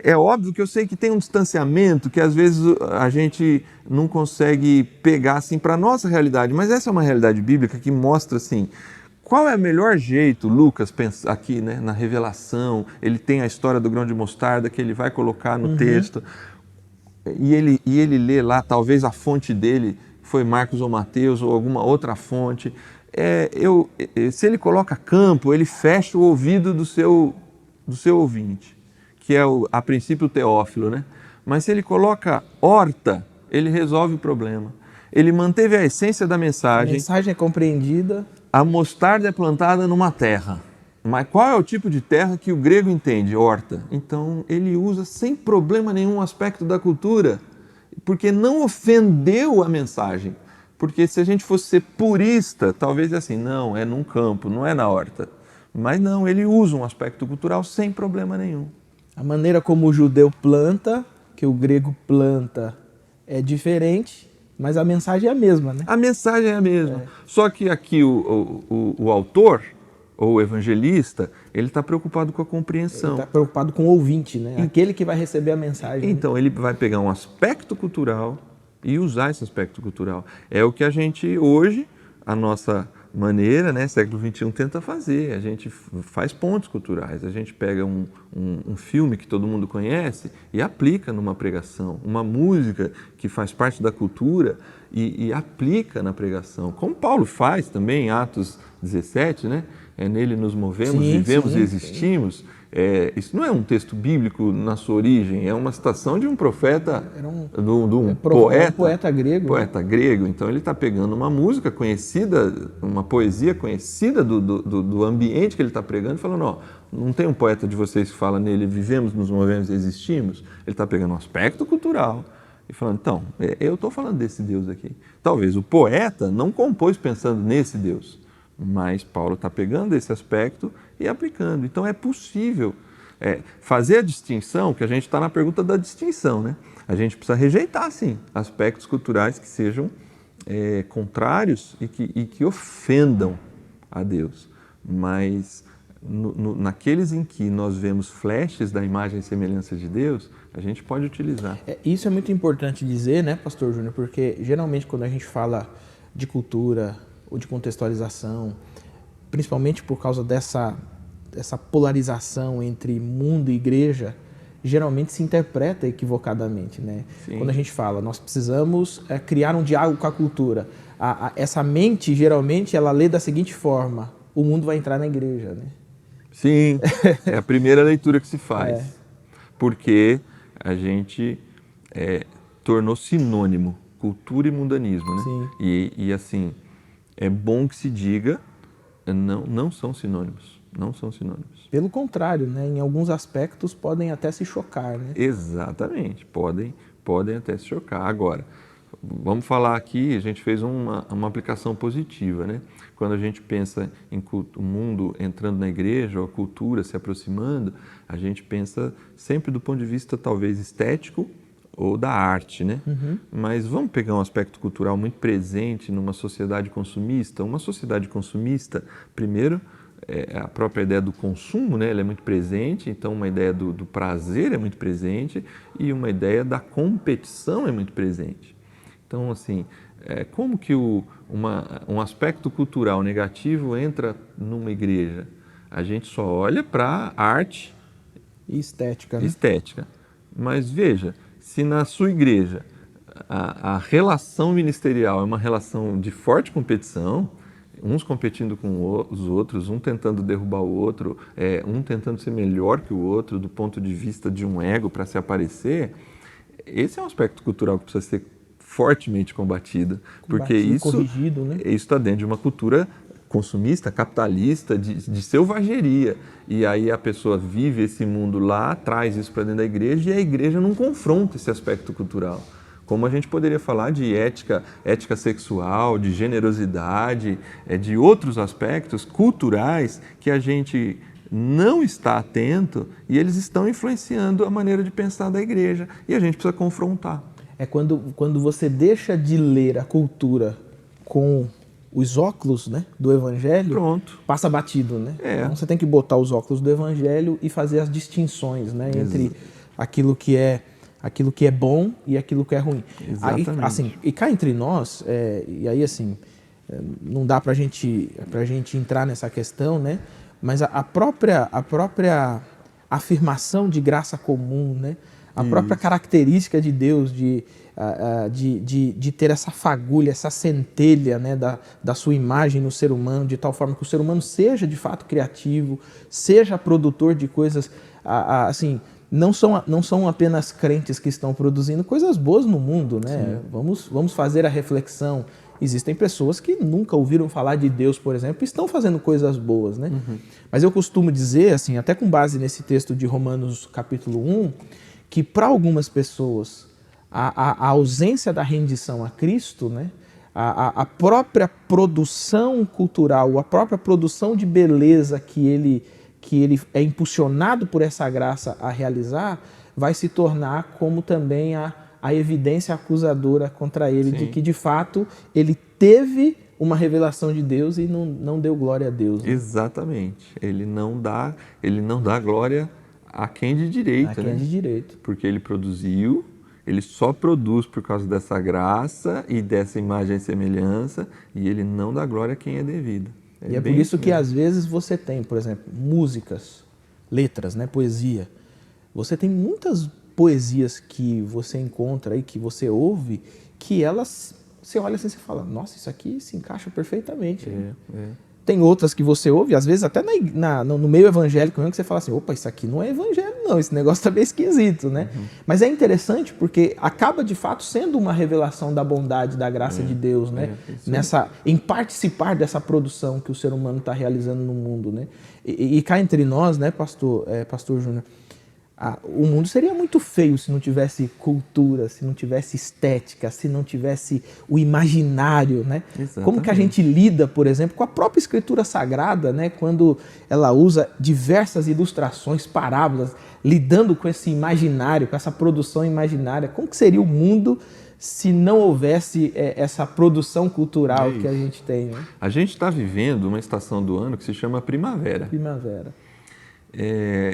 é óbvio que eu sei que tem um distanciamento que às vezes a gente não consegue pegar assim para a nossa realidade, mas essa é uma realidade bíblica que mostra assim, qual é o melhor jeito, Lucas, pensa aqui, né, na revelação, ele tem a história do grão de mostarda que ele vai colocar no texto, e ele lê lá, talvez a fonte dele foi Marcos ou Mateus ou alguma outra fonte. Se ele coloca campo, ele fecha o ouvido do seu ouvinte, que é a princípio o Teófilo, né? Mas se ele coloca horta, ele resolve o problema. Ele manteve a essência da mensagem. A mensagem é compreendida. A mostarda é plantada numa terra. Mas qual é o tipo de terra que o grego entende? Horta. Então ele usa sem problema nenhum aspecto da cultura, porque não ofendeu a mensagem. Porque se a gente fosse ser purista, talvez assim, não, é num campo, não é na horta. Mas não, ele usa um aspecto cultural sem problema nenhum. A maneira como o judeu planta, que o grego planta, é diferente, mas a mensagem é a mesma, né? A mensagem é a mesma. Só que aqui o autor, ou o evangelista, ele está preocupado com a compreensão. Ele está preocupado com o ouvinte, né? Aquele que vai receber a mensagem. Então, ele vai pegar um aspecto cultural e usar esse aspecto cultural. É o que a gente hoje, a nossa maneira, né, século XXI, tenta fazer. A gente faz pontos culturais, a gente pega um filme que todo mundo conhece e aplica numa pregação, uma música que faz parte da cultura e aplica na pregação. Como Paulo faz também em Atos 17, né? Nele nos movemos, vivemos e existimos. Isso não é um texto bíblico na sua origem, é uma citação de um profeta, de um poeta grego. Poeta grego. Então ele está pegando uma música conhecida, uma poesia conhecida do ambiente que ele está pregando e falando, ó, não tem um poeta de vocês que fala nele, vivemos, nos movemos e existimos? Ele está pegando um aspecto cultural e falando, então, eu estou falando desse Deus aqui. Talvez o poeta não compôs pensando nesse Deus, mas Paulo está pegando esse aspecto e aplicando. Então é possível fazer a distinção, que a gente está na pergunta da distinção, né? A gente precisa rejeitar, sim, aspectos culturais que sejam contrários e que ofendam a Deus. Mas naqueles em que nós vemos flashes da imagem e semelhança de Deus, a gente pode utilizar. Isso é muito importante dizer, né, Pastor Júnior? Porque geralmente quando a gente fala de cultura ou de contextualização, principalmente por causa dessa polarização entre mundo e igreja, geralmente se interpreta equivocadamente, né? Sim. Quando a gente fala, nós precisamos criar um diálogo com a cultura. Essa mente, geralmente, ela lê da seguinte forma: o mundo vai entrar na igreja, né? Sim, é a primeira leitura que se faz. Porque a gente tornou sinônimo cultura e mundanismo, né? Sim. E assim, é bom que se diga, não são sinônimos. Não são sinônimos. Pelo contrário, né? Em alguns aspectos podem até se chocar, né? Exatamente, podem até se chocar. Agora, vamos falar aqui, a gente fez uma aplicação positiva, né? Quando a gente pensa em o mundo entrando na igreja, ou a cultura se aproximando, a gente pensa sempre do ponto de vista talvez estético ou da arte, né? Uhum. Mas vamos pegar um aspecto cultural muito presente numa sociedade consumista. Uma sociedade consumista, primeiro, a própria ideia do consumo, né? Ela é muito presente, então uma ideia do prazer é muito presente e uma ideia da competição é muito presente. Então, assim, como que um aspecto cultural negativo entra numa igreja? A gente só olha para arte E estética, né? estética. Mas veja, se na sua igreja a relação ministerial é uma relação de forte competição, uns competindo com os outros, um tentando derrubar o outro, um tentando ser melhor que o outro do ponto de vista de um ego para se aparecer, esse é um aspecto cultural que precisa ser fortemente combatido, porque corrigido, né? isso está dentro de uma cultura consumista, capitalista, de selvageria. E aí a pessoa vive esse mundo lá, traz isso para dentro da igreja e a igreja não confronta esse aspecto cultural. Como a gente poderia falar de ética sexual, de generosidade, de outros aspectos culturais que a gente não está atento e eles estão influenciando a maneira de pensar da igreja e a gente precisa confrontar. É quando você deixa de ler a cultura com os óculos, né, do evangelho, Pronto. passa batido, né? Então você tem que botar os óculos do evangelho e fazer as distinções, né, entre aquilo que é bom e aquilo que é ruim. Exatamente. Aí, assim, e cá entre nós, e aí assim, não dá pra gente entrar nessa questão, né? Mas a própria afirmação de graça comum, né? A própria característica de Deus de ter essa fagulha, essa centelha, né, da sua imagem no ser humano, de tal forma que o ser humano seja de fato criativo, seja produtor de coisas, assim, não são apenas crentes que estão produzindo coisas boas no mundo, né? Vamos fazer a reflexão. Existem pessoas que nunca ouviram falar de Deus, por exemplo, e estão fazendo coisas boas, né? Uhum. Mas eu costumo dizer, assim, até com base nesse texto de Romanos capítulo 1, que para algumas pessoas a ausência da rendição a Cristo, né, a própria produção cultural, a própria produção de beleza que ele é impulsionado por essa graça a realizar, vai se tornar como também a evidência acusadora contra ele. Sim. De que, de fato, ele teve uma revelação de Deus e não deu glória a Deus. Né? Exatamente. Ele não dá glória a quem de direito, a quem né? de direito. Porque ele produziu, ele só produz por causa dessa graça e dessa imagem e semelhança, e ele não dá glória a quem é devida. E é por isso que às vezes você tem, por exemplo, músicas, letras, né, poesia. Você tem muitas poesias que você encontra aí, que você ouve, que elas, você olha assim e fala, nossa, isso aqui se encaixa perfeitamente. Tem outras que você ouve, às vezes até no meio evangélico mesmo, que você fala assim, opa, isso aqui não é evangelho não, esse negócio tá bem esquisito, né? Uhum. Mas é interessante porque acaba de fato sendo uma revelação da bondade, da graça de Deus, né? Em participar dessa produção que o ser humano está realizando no mundo, né? E cá entre nós, né, pastor Júnior, o mundo seria muito feio se não tivesse cultura, se não tivesse estética, se não tivesse o imaginário, né? Exatamente. Como que a gente lida, por exemplo, com a própria Escritura Sagrada, né? Quando ela usa diversas ilustrações, parábolas, lidando com esse imaginário, com essa produção imaginária. Como que seria o mundo se não houvesse essa produção cultural que a gente tem? Né? A gente está vivendo uma estação do ano que se chama primavera. Primavera.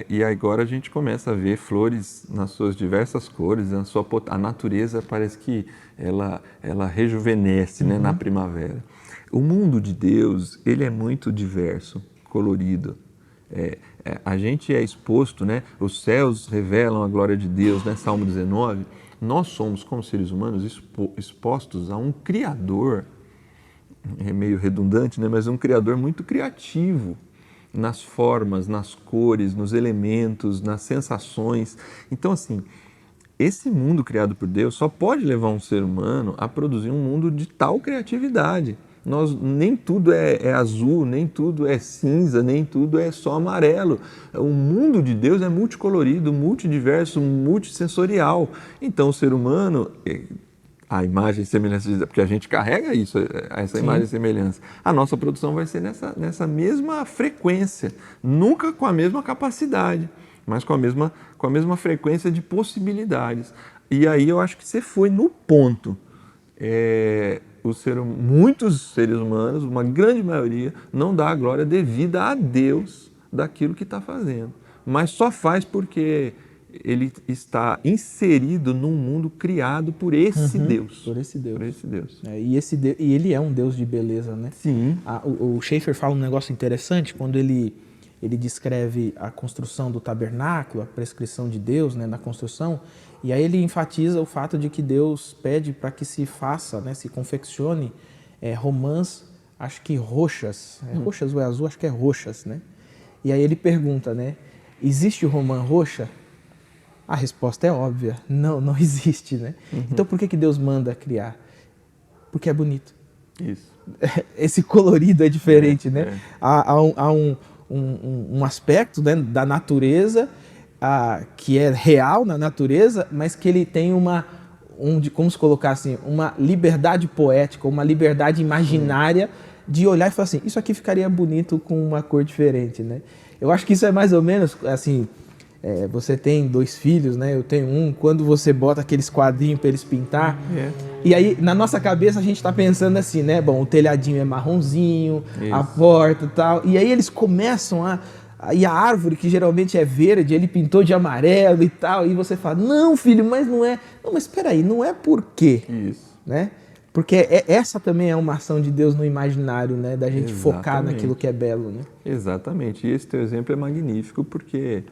E agora a gente começa a ver flores nas suas diversas cores, a natureza parece que ela rejuvenesce, né, na primavera. O mundo de Deus, ele é muito diverso, colorido. A gente é exposto, né, os céus revelam a glória de Deus, né, Salmo 19. Nós somos, como seres humanos, expostos a um Criador, é meio redundante, né, mas um Criador muito criativo, nas formas, nas cores, nos elementos, nas sensações. Então, assim, esse mundo criado por Deus só pode levar um ser humano a produzir um mundo de tal criatividade. Nem tudo é azul, nem tudo é cinza, nem tudo é só amarelo. O mundo de Deus é multicolorido, multidiverso, multissensorial. Então, o ser humano, a imagem e semelhança de Deus, porque a gente carrega isso, essa Sim. imagem e semelhança. A nossa produção vai ser nessa mesma frequência, nunca com a mesma capacidade, mas com a mesma frequência de possibilidades. E aí eu acho que você foi no ponto. Muitos seres humanos, uma grande maioria, não dá a glória devida a Deus daquilo que está fazendo, mas só faz porque ele está inserido num mundo criado por esse Deus. Por esse Deus. Por esse Deus. E ele é um Deus de beleza, né? Sim. O Schaeffer fala um negócio interessante quando ele descreve a construção do tabernáculo, a prescrição de Deus, né, na construção, e aí ele enfatiza o fato de que Deus pede para que se faça, né, se confeccione romãs, acho que roxas. Roxas ou é azul? Acho que é roxas, né? E aí ele pergunta, né, existe romã roxa? A resposta é óbvia, não existe, né? Então por que Deus manda criar? Porque é bonito. Isso. Esse colorido é diferente, né? Há um aspecto, né, da natureza que é real na natureza, mas que ele tem como se colocar assim, uma liberdade poética, uma liberdade imaginária de olhar e falar assim, isso aqui ficaria bonito com uma cor diferente, né? Eu acho que isso é mais ou menos assim. Você tem 2 filhos, né? Eu tenho um. Quando você bota aqueles quadrinhos para eles pintar, e aí na nossa cabeça a gente está pensando assim, né? Bom, o telhadinho é marronzinho, isso, a porta e tal. E aí eles começam e a árvore, que geralmente é verde, ele pintou de amarelo e tal. E você fala, não, filho, mas não é. Não, mas espera aí, não é por quê? Isso. Né? Porque essa também é uma ação de Deus no imaginário, né? Da gente focar naquilo que é belo, né? Exatamente. E esse teu exemplo é magnífico porque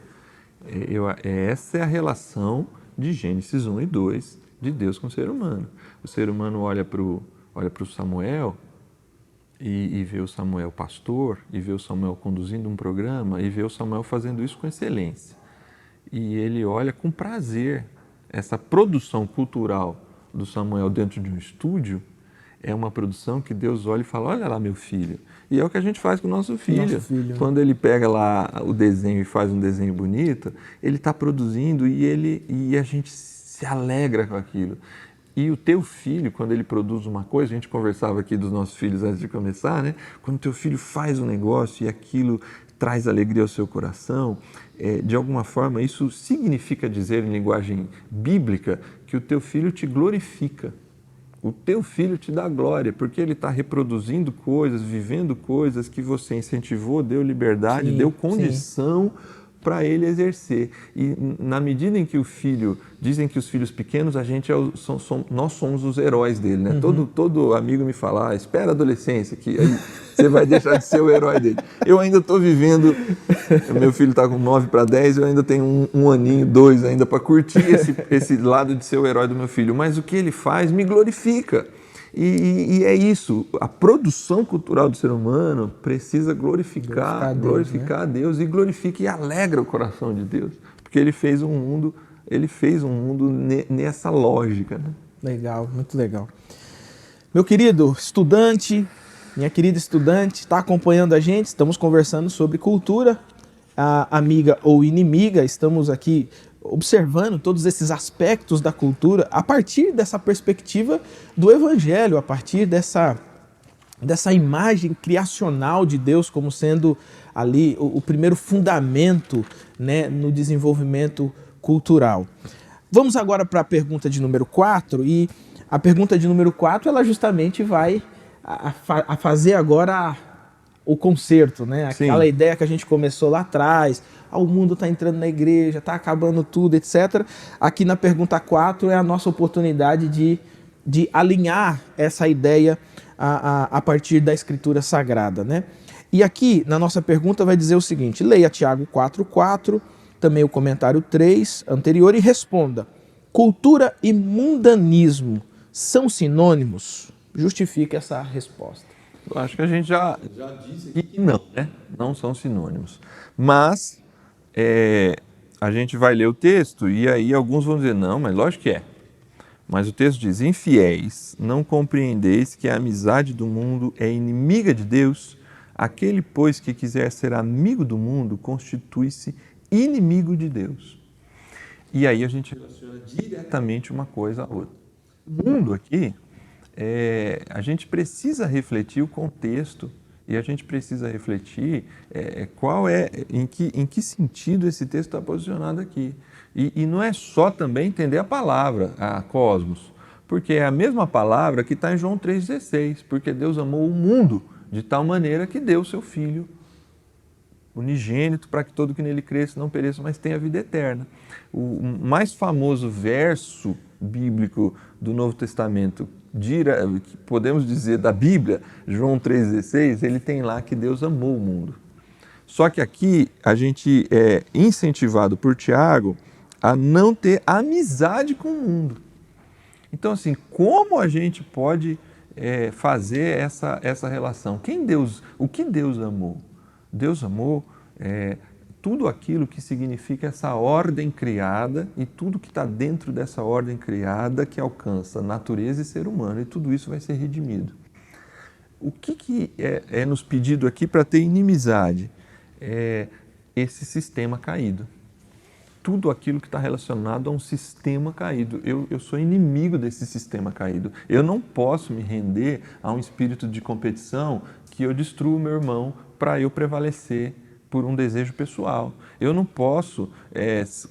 essa é a relação de Gênesis 1 e 2 de Deus com o ser humano. O ser humano olha para o Samuel e vê o Samuel pastor, e vê o Samuel conduzindo um programa, e vê o Samuel fazendo isso com excelência. E ele olha com prazer. Essa produção cultural do Samuel dentro de um estúdio é uma produção que Deus olha e fala, olha lá meu filho. E é o que a gente faz com o nosso filho. Quando ele pega lá o desenho e faz um desenho bonito, ele está produzindo e a gente se alegra com aquilo. E o teu filho, quando ele produz uma coisa, a gente conversava aqui dos nossos filhos antes de começar, né? Quando o teu filho faz um negócio e aquilo traz alegria ao seu coração, de alguma forma isso significa dizer em linguagem bíblica que o teu filho te glorifica. O teu filho te dá glória, porque ele está reproduzindo coisas, vivendo coisas que você incentivou, deu liberdade, deu condição para ele exercer. E na medida em que o filho, dizem que os filhos pequenos, nós somos os heróis dele, né? Todo amigo me fala, espera a adolescência, que aí você vai deixar de ser o herói dele. Eu ainda estou vivendo, meu filho está com 9 para 10, eu ainda tenho um aninho, 2 ainda para curtir esse lado de ser o herói do meu filho. Mas o que ele faz me glorifica. E é isso, a produção cultural do ser humano precisa glorificar a Deus, e glorifica e alegra o coração de Deus, porque ele fez um mundo nessa lógica, né? Legal, muito legal. Meu querido estudante, minha querida estudante, está acompanhando a gente, estamos conversando sobre cultura, amiga ou inimiga, estamos aqui observando todos esses aspectos da cultura a partir dessa perspectiva do Evangelho, a partir dessa imagem criacional de Deus como sendo ali o primeiro fundamento, né, no desenvolvimento cultural. Vamos agora para a pergunta de número 4, e a pergunta de número 4 ela justamente vai a fazer agora o conserto, né? Aquela Sim. ideia que a gente começou lá atrás, o mundo está entrando na igreja, está acabando tudo, etc. Aqui na pergunta 4 é a nossa oportunidade de alinhar essa ideia a partir da Escritura Sagrada, né? E aqui, na nossa pergunta, vai dizer o seguinte: leia Tiago 4,4, também o comentário 3 anterior, e responda: cultura e mundanismo são sinônimos? Justifique essa resposta. Eu acho que a gente já disse aqui que não, né? Não são sinônimos. Mas a gente vai ler o texto e aí alguns vão dizer, não, mas lógico que é. Mas o texto diz, infiéis, não compreendeis que a amizade do mundo é inimiga de Deus? Aquele, pois, que quiser ser amigo do mundo, constitui-se inimigo de Deus. E aí a gente relaciona diretamente uma coisa à outra. O mundo aqui, a gente precisa refletir o contexto e a gente precisa refletir em que sentido esse texto está posicionado aqui. E não é só também entender a palavra, a cosmos, porque é a mesma palavra que está em João 3,16, porque Deus amou o mundo de tal maneira que deu o seu Filho unigênito para que todo que nele cresça não pereça, mas tenha vida eterna. O mais famoso verso bíblico do Novo Testamento, que podemos dizer da Bíblia, João 3,16, ele tem lá que Deus amou o mundo. Só que aqui a gente é incentivado por Tiago a não ter amizade com o mundo. Então, assim, como a gente pode fazer essa relação? O que Deus amou? Deus amou tudo aquilo que significa essa ordem criada e tudo que está dentro dessa ordem criada que alcança natureza e ser humano, e tudo isso vai ser redimido. O que é nos pedido aqui para ter inimizade? Esse sistema caído. Tudo aquilo que está relacionado a um sistema caído. Eu sou inimigo desse sistema caído. Eu não posso me render a um espírito de competição que eu destruo o meu irmão para eu prevalecer por um desejo pessoal. Eu não posso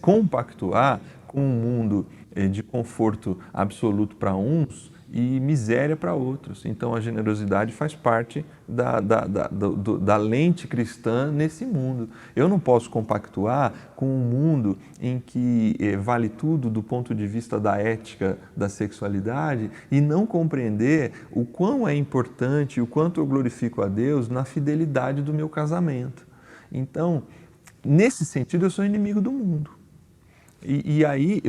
compactuar com um mundo de conforto absoluto para uns e miséria para outros. Então a generosidade faz parte da lente cristã nesse mundo. Eu não posso compactuar com um mundo em que vale tudo do ponto de vista da ética da sexualidade e não compreender o quão é importante, o quanto eu glorifico a Deus na fidelidade do meu casamento. Então, nesse sentido, eu sou inimigo do mundo. E aí,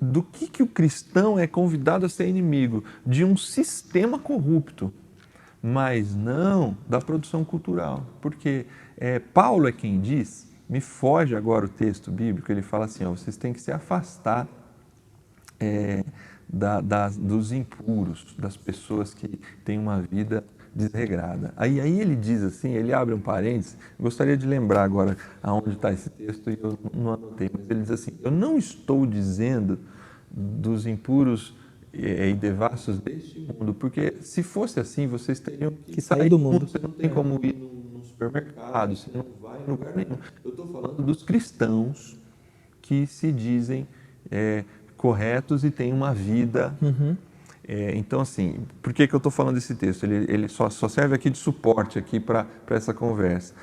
do que o cristão é convidado a ser inimigo? De um sistema corrupto, mas não da produção cultural. Porque Paulo é quem diz, me foge agora o texto bíblico, ele fala assim, vocês têm que se afastar dos impuros, das pessoas que têm uma vida desregrada. Aí ele diz assim, ele abre um parênteses, gostaria de lembrar agora aonde está esse texto e eu não anotei, mas ele diz assim, eu não estou dizendo dos impuros e devassos deste mundo, porque se fosse assim, vocês teriam que sair do mundo, você não tem como ir no supermercado, você não vai em lugar nenhum. Eu estou falando dos cristãos que se dizem corretos e têm uma vida... Então, assim, por que eu estou falando desse texto? Ele só serve aqui de suporte aqui para essa conversa.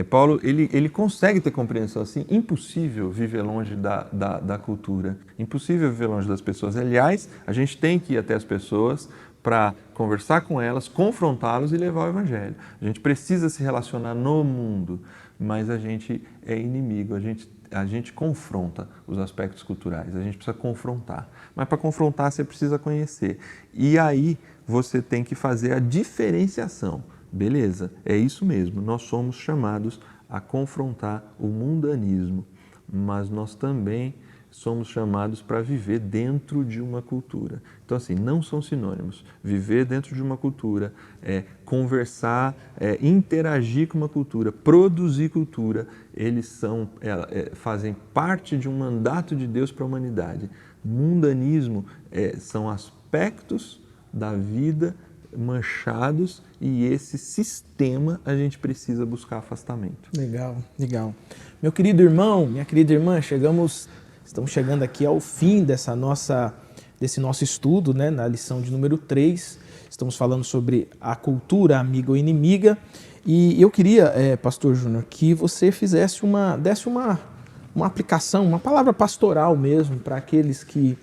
Paulo, ele consegue ter compreensão assim, impossível viver longe da cultura, impossível viver longe das pessoas. Aliás, a gente tem que ir até as pessoas para conversar com elas, confrontá-los e levar o evangelho. A gente precisa se relacionar no mundo, mas a gente é inimigo, a gente confronta os aspectos culturais, a gente precisa confrontar. Mas para confrontar você precisa conhecer. E aí você tem que fazer a diferenciação. Beleza, é isso mesmo, nós somos chamados a confrontar o mundanismo, mas nós também somos chamados para viver dentro de uma cultura. Então, assim, não são sinônimos. Viver dentro de uma cultura, conversar, interagir com uma cultura, produzir cultura, eles fazem parte de um mandato de Deus para a humanidade. Mundanismo são aspectos da vida manchados e esse sistema a gente precisa buscar afastamento. Legal, legal. Meu querido irmão, minha querida irmã, estamos chegando aqui ao fim desse nosso estudo, né, na lição de número 3. Estamos falando sobre a cultura amiga ou inimiga E eu queria, Pastor Júnior, que você desse uma aplicação, uma palavra pastoral mesmo para aqueles que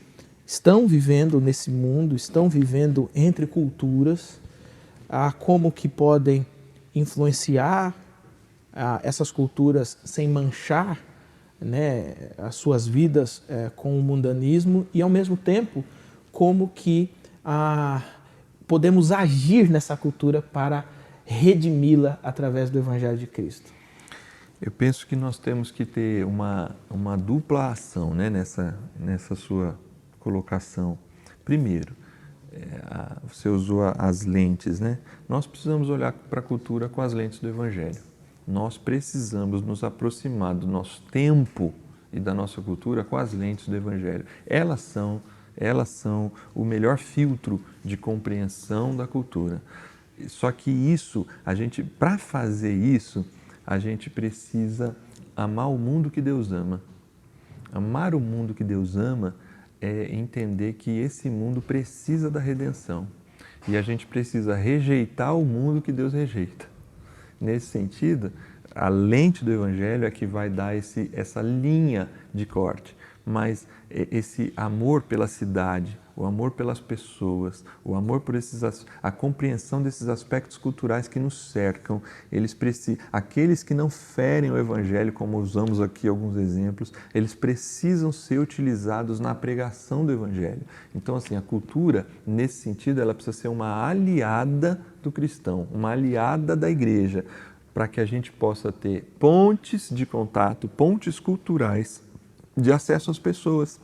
estão vivendo nesse mundo, estão vivendo entre culturas, como que podem influenciar essas culturas sem manchar, né, as suas vidas com o mundanismo e, ao mesmo tempo, como que podemos agir nessa cultura para redimi-la através do Evangelho de Cristo. Eu penso que nós temos que ter uma dupla ação, né, nessa sua colocação. Primeiro, você usou as lentes, né? Nós precisamos olhar para a cultura com as lentes do Evangelho. Nós precisamos nos aproximar do nosso tempo e da nossa cultura com as lentes do Evangelho. Elas são o melhor filtro de compreensão da cultura. Só que para fazer isso, a gente precisa amar o mundo que Deus ama. Amar o mundo que Deus ama é entender que esse mundo precisa da redenção. E a gente precisa rejeitar o mundo que Deus rejeita. Nesse sentido, a lente do Evangelho é que vai dar essa linha de corte. Mas esse amor pela cidade, o amor pelas pessoas, o amor por a compreensão desses aspectos culturais que nos cercam, aqueles que não ferem o Evangelho, como usamos aqui alguns exemplos, eles precisam ser utilizados na pregação do Evangelho. Então, assim, a cultura, nesse sentido, ela precisa ser uma aliada do cristão, uma aliada da igreja, para que a gente possa ter pontes de contato, pontes culturais, de acesso às pessoas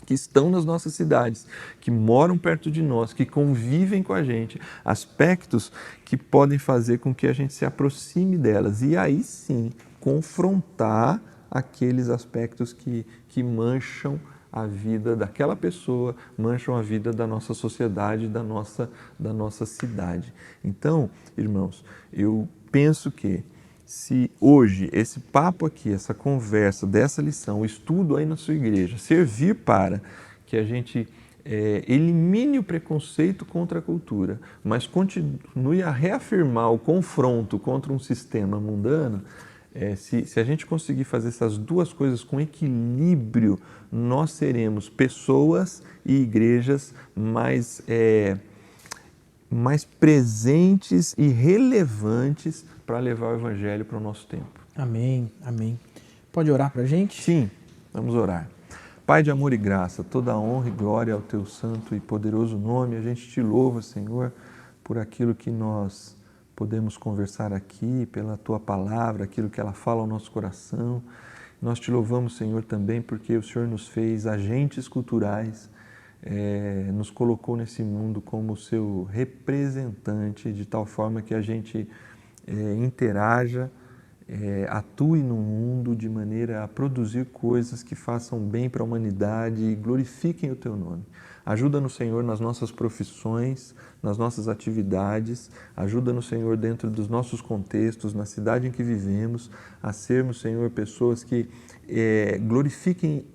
que estão nas nossas cidades, que moram perto de nós, que convivem com a gente, aspectos que podem fazer com que a gente se aproxime delas e aí sim confrontar aqueles aspectos que mancham a vida daquela pessoa, mancham a vida da nossa sociedade, da nossa cidade. Então, irmãos, eu penso que se hoje esse papo aqui, essa conversa dessa lição, o estudo aí na sua igreja, servir para que a gente elimine o preconceito contra a cultura, mas continue a reafirmar o confronto contra um sistema mundano, se a gente conseguir fazer essas duas coisas com equilíbrio, nós seremos pessoas e igrejas mais presentes e relevantes para levar o Evangelho para o nosso tempo. Amém, amém. Pode orar para a gente? Sim, vamos orar. Pai de amor e graça, toda honra e glória ao Teu santo e poderoso nome. A gente te louva, Senhor, por aquilo que nós podemos conversar aqui, pela Tua palavra, aquilo que ela fala ao nosso coração. Nós te louvamos, Senhor, também porque o Senhor nos fez agentes culturais, nos colocou nesse mundo como seu representante, de tal forma que a gente interaja, atue no mundo de maneira a produzir coisas que façam bem para a humanidade e glorifiquem o Teu nome. Ajuda-nos, Senhor, nas nossas profissões, nas nossas atividades, ajuda-nos, Senhor, dentro dos nossos contextos, na cidade em que vivemos, a sermos, Senhor, pessoas que glorifiquem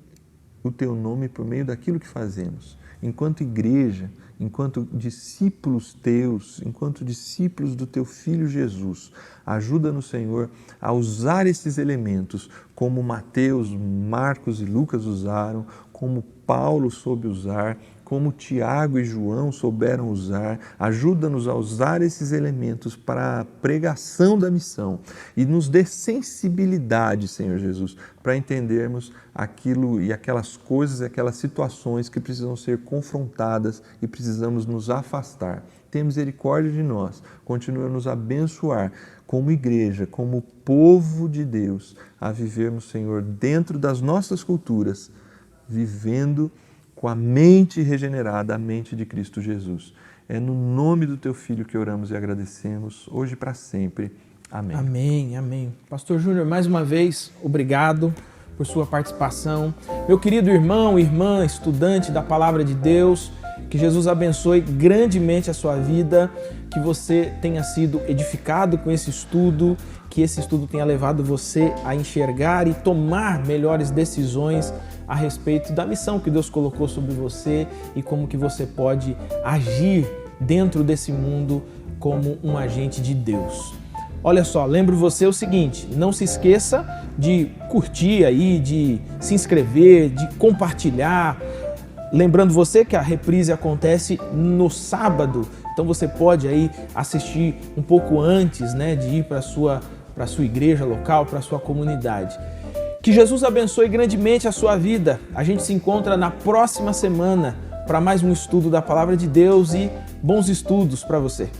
o Teu nome por meio daquilo que fazemos. Enquanto igreja, enquanto discípulos Teus, enquanto discípulos do Teu Filho Jesus, ajuda-nos, Senhor, a usar esses elementos como Mateus, Marcos e Lucas usaram, como Paulo soube usar, como Tiago e João souberam usar. Ajuda-nos a usar esses elementos para a pregação da missão e nos dê sensibilidade, Senhor Jesus, para entendermos aquilo e aquelas coisas, aquelas situações que precisam ser confrontadas e precisamos nos afastar. Tenha misericórdia de nós, continua a nos abençoar como igreja, como povo de Deus, a vivermos, Senhor, dentro das nossas culturas, vivendo com a mente regenerada, a mente de Cristo Jesus. É no nome do Teu Filho que oramos e agradecemos, hoje e para sempre. Amém. Amém, amém. Pastor Júnior, mais uma vez, obrigado por sua participação. Meu querido irmão, irmã, estudante da Palavra de Deus, que Jesus abençoe grandemente a sua vida, que você tenha sido edificado com esse estudo, que esse estudo tenha levado você a enxergar e tomar melhores decisões a respeito da missão que Deus colocou sobre você e como que você pode agir dentro desse mundo como um agente de Deus. Olha só, lembro você o seguinte, não se esqueça de curtir aí, de se inscrever, de compartilhar. Lembrando você que a reprise acontece no sábado, então você pode aí assistir um pouco antes, né, de ir para a sua igreja local, para a sua comunidade. Que Jesus abençoe grandemente a sua vida. A gente se encontra na próxima semana para mais um estudo da Palavra de Deus e bons estudos para você.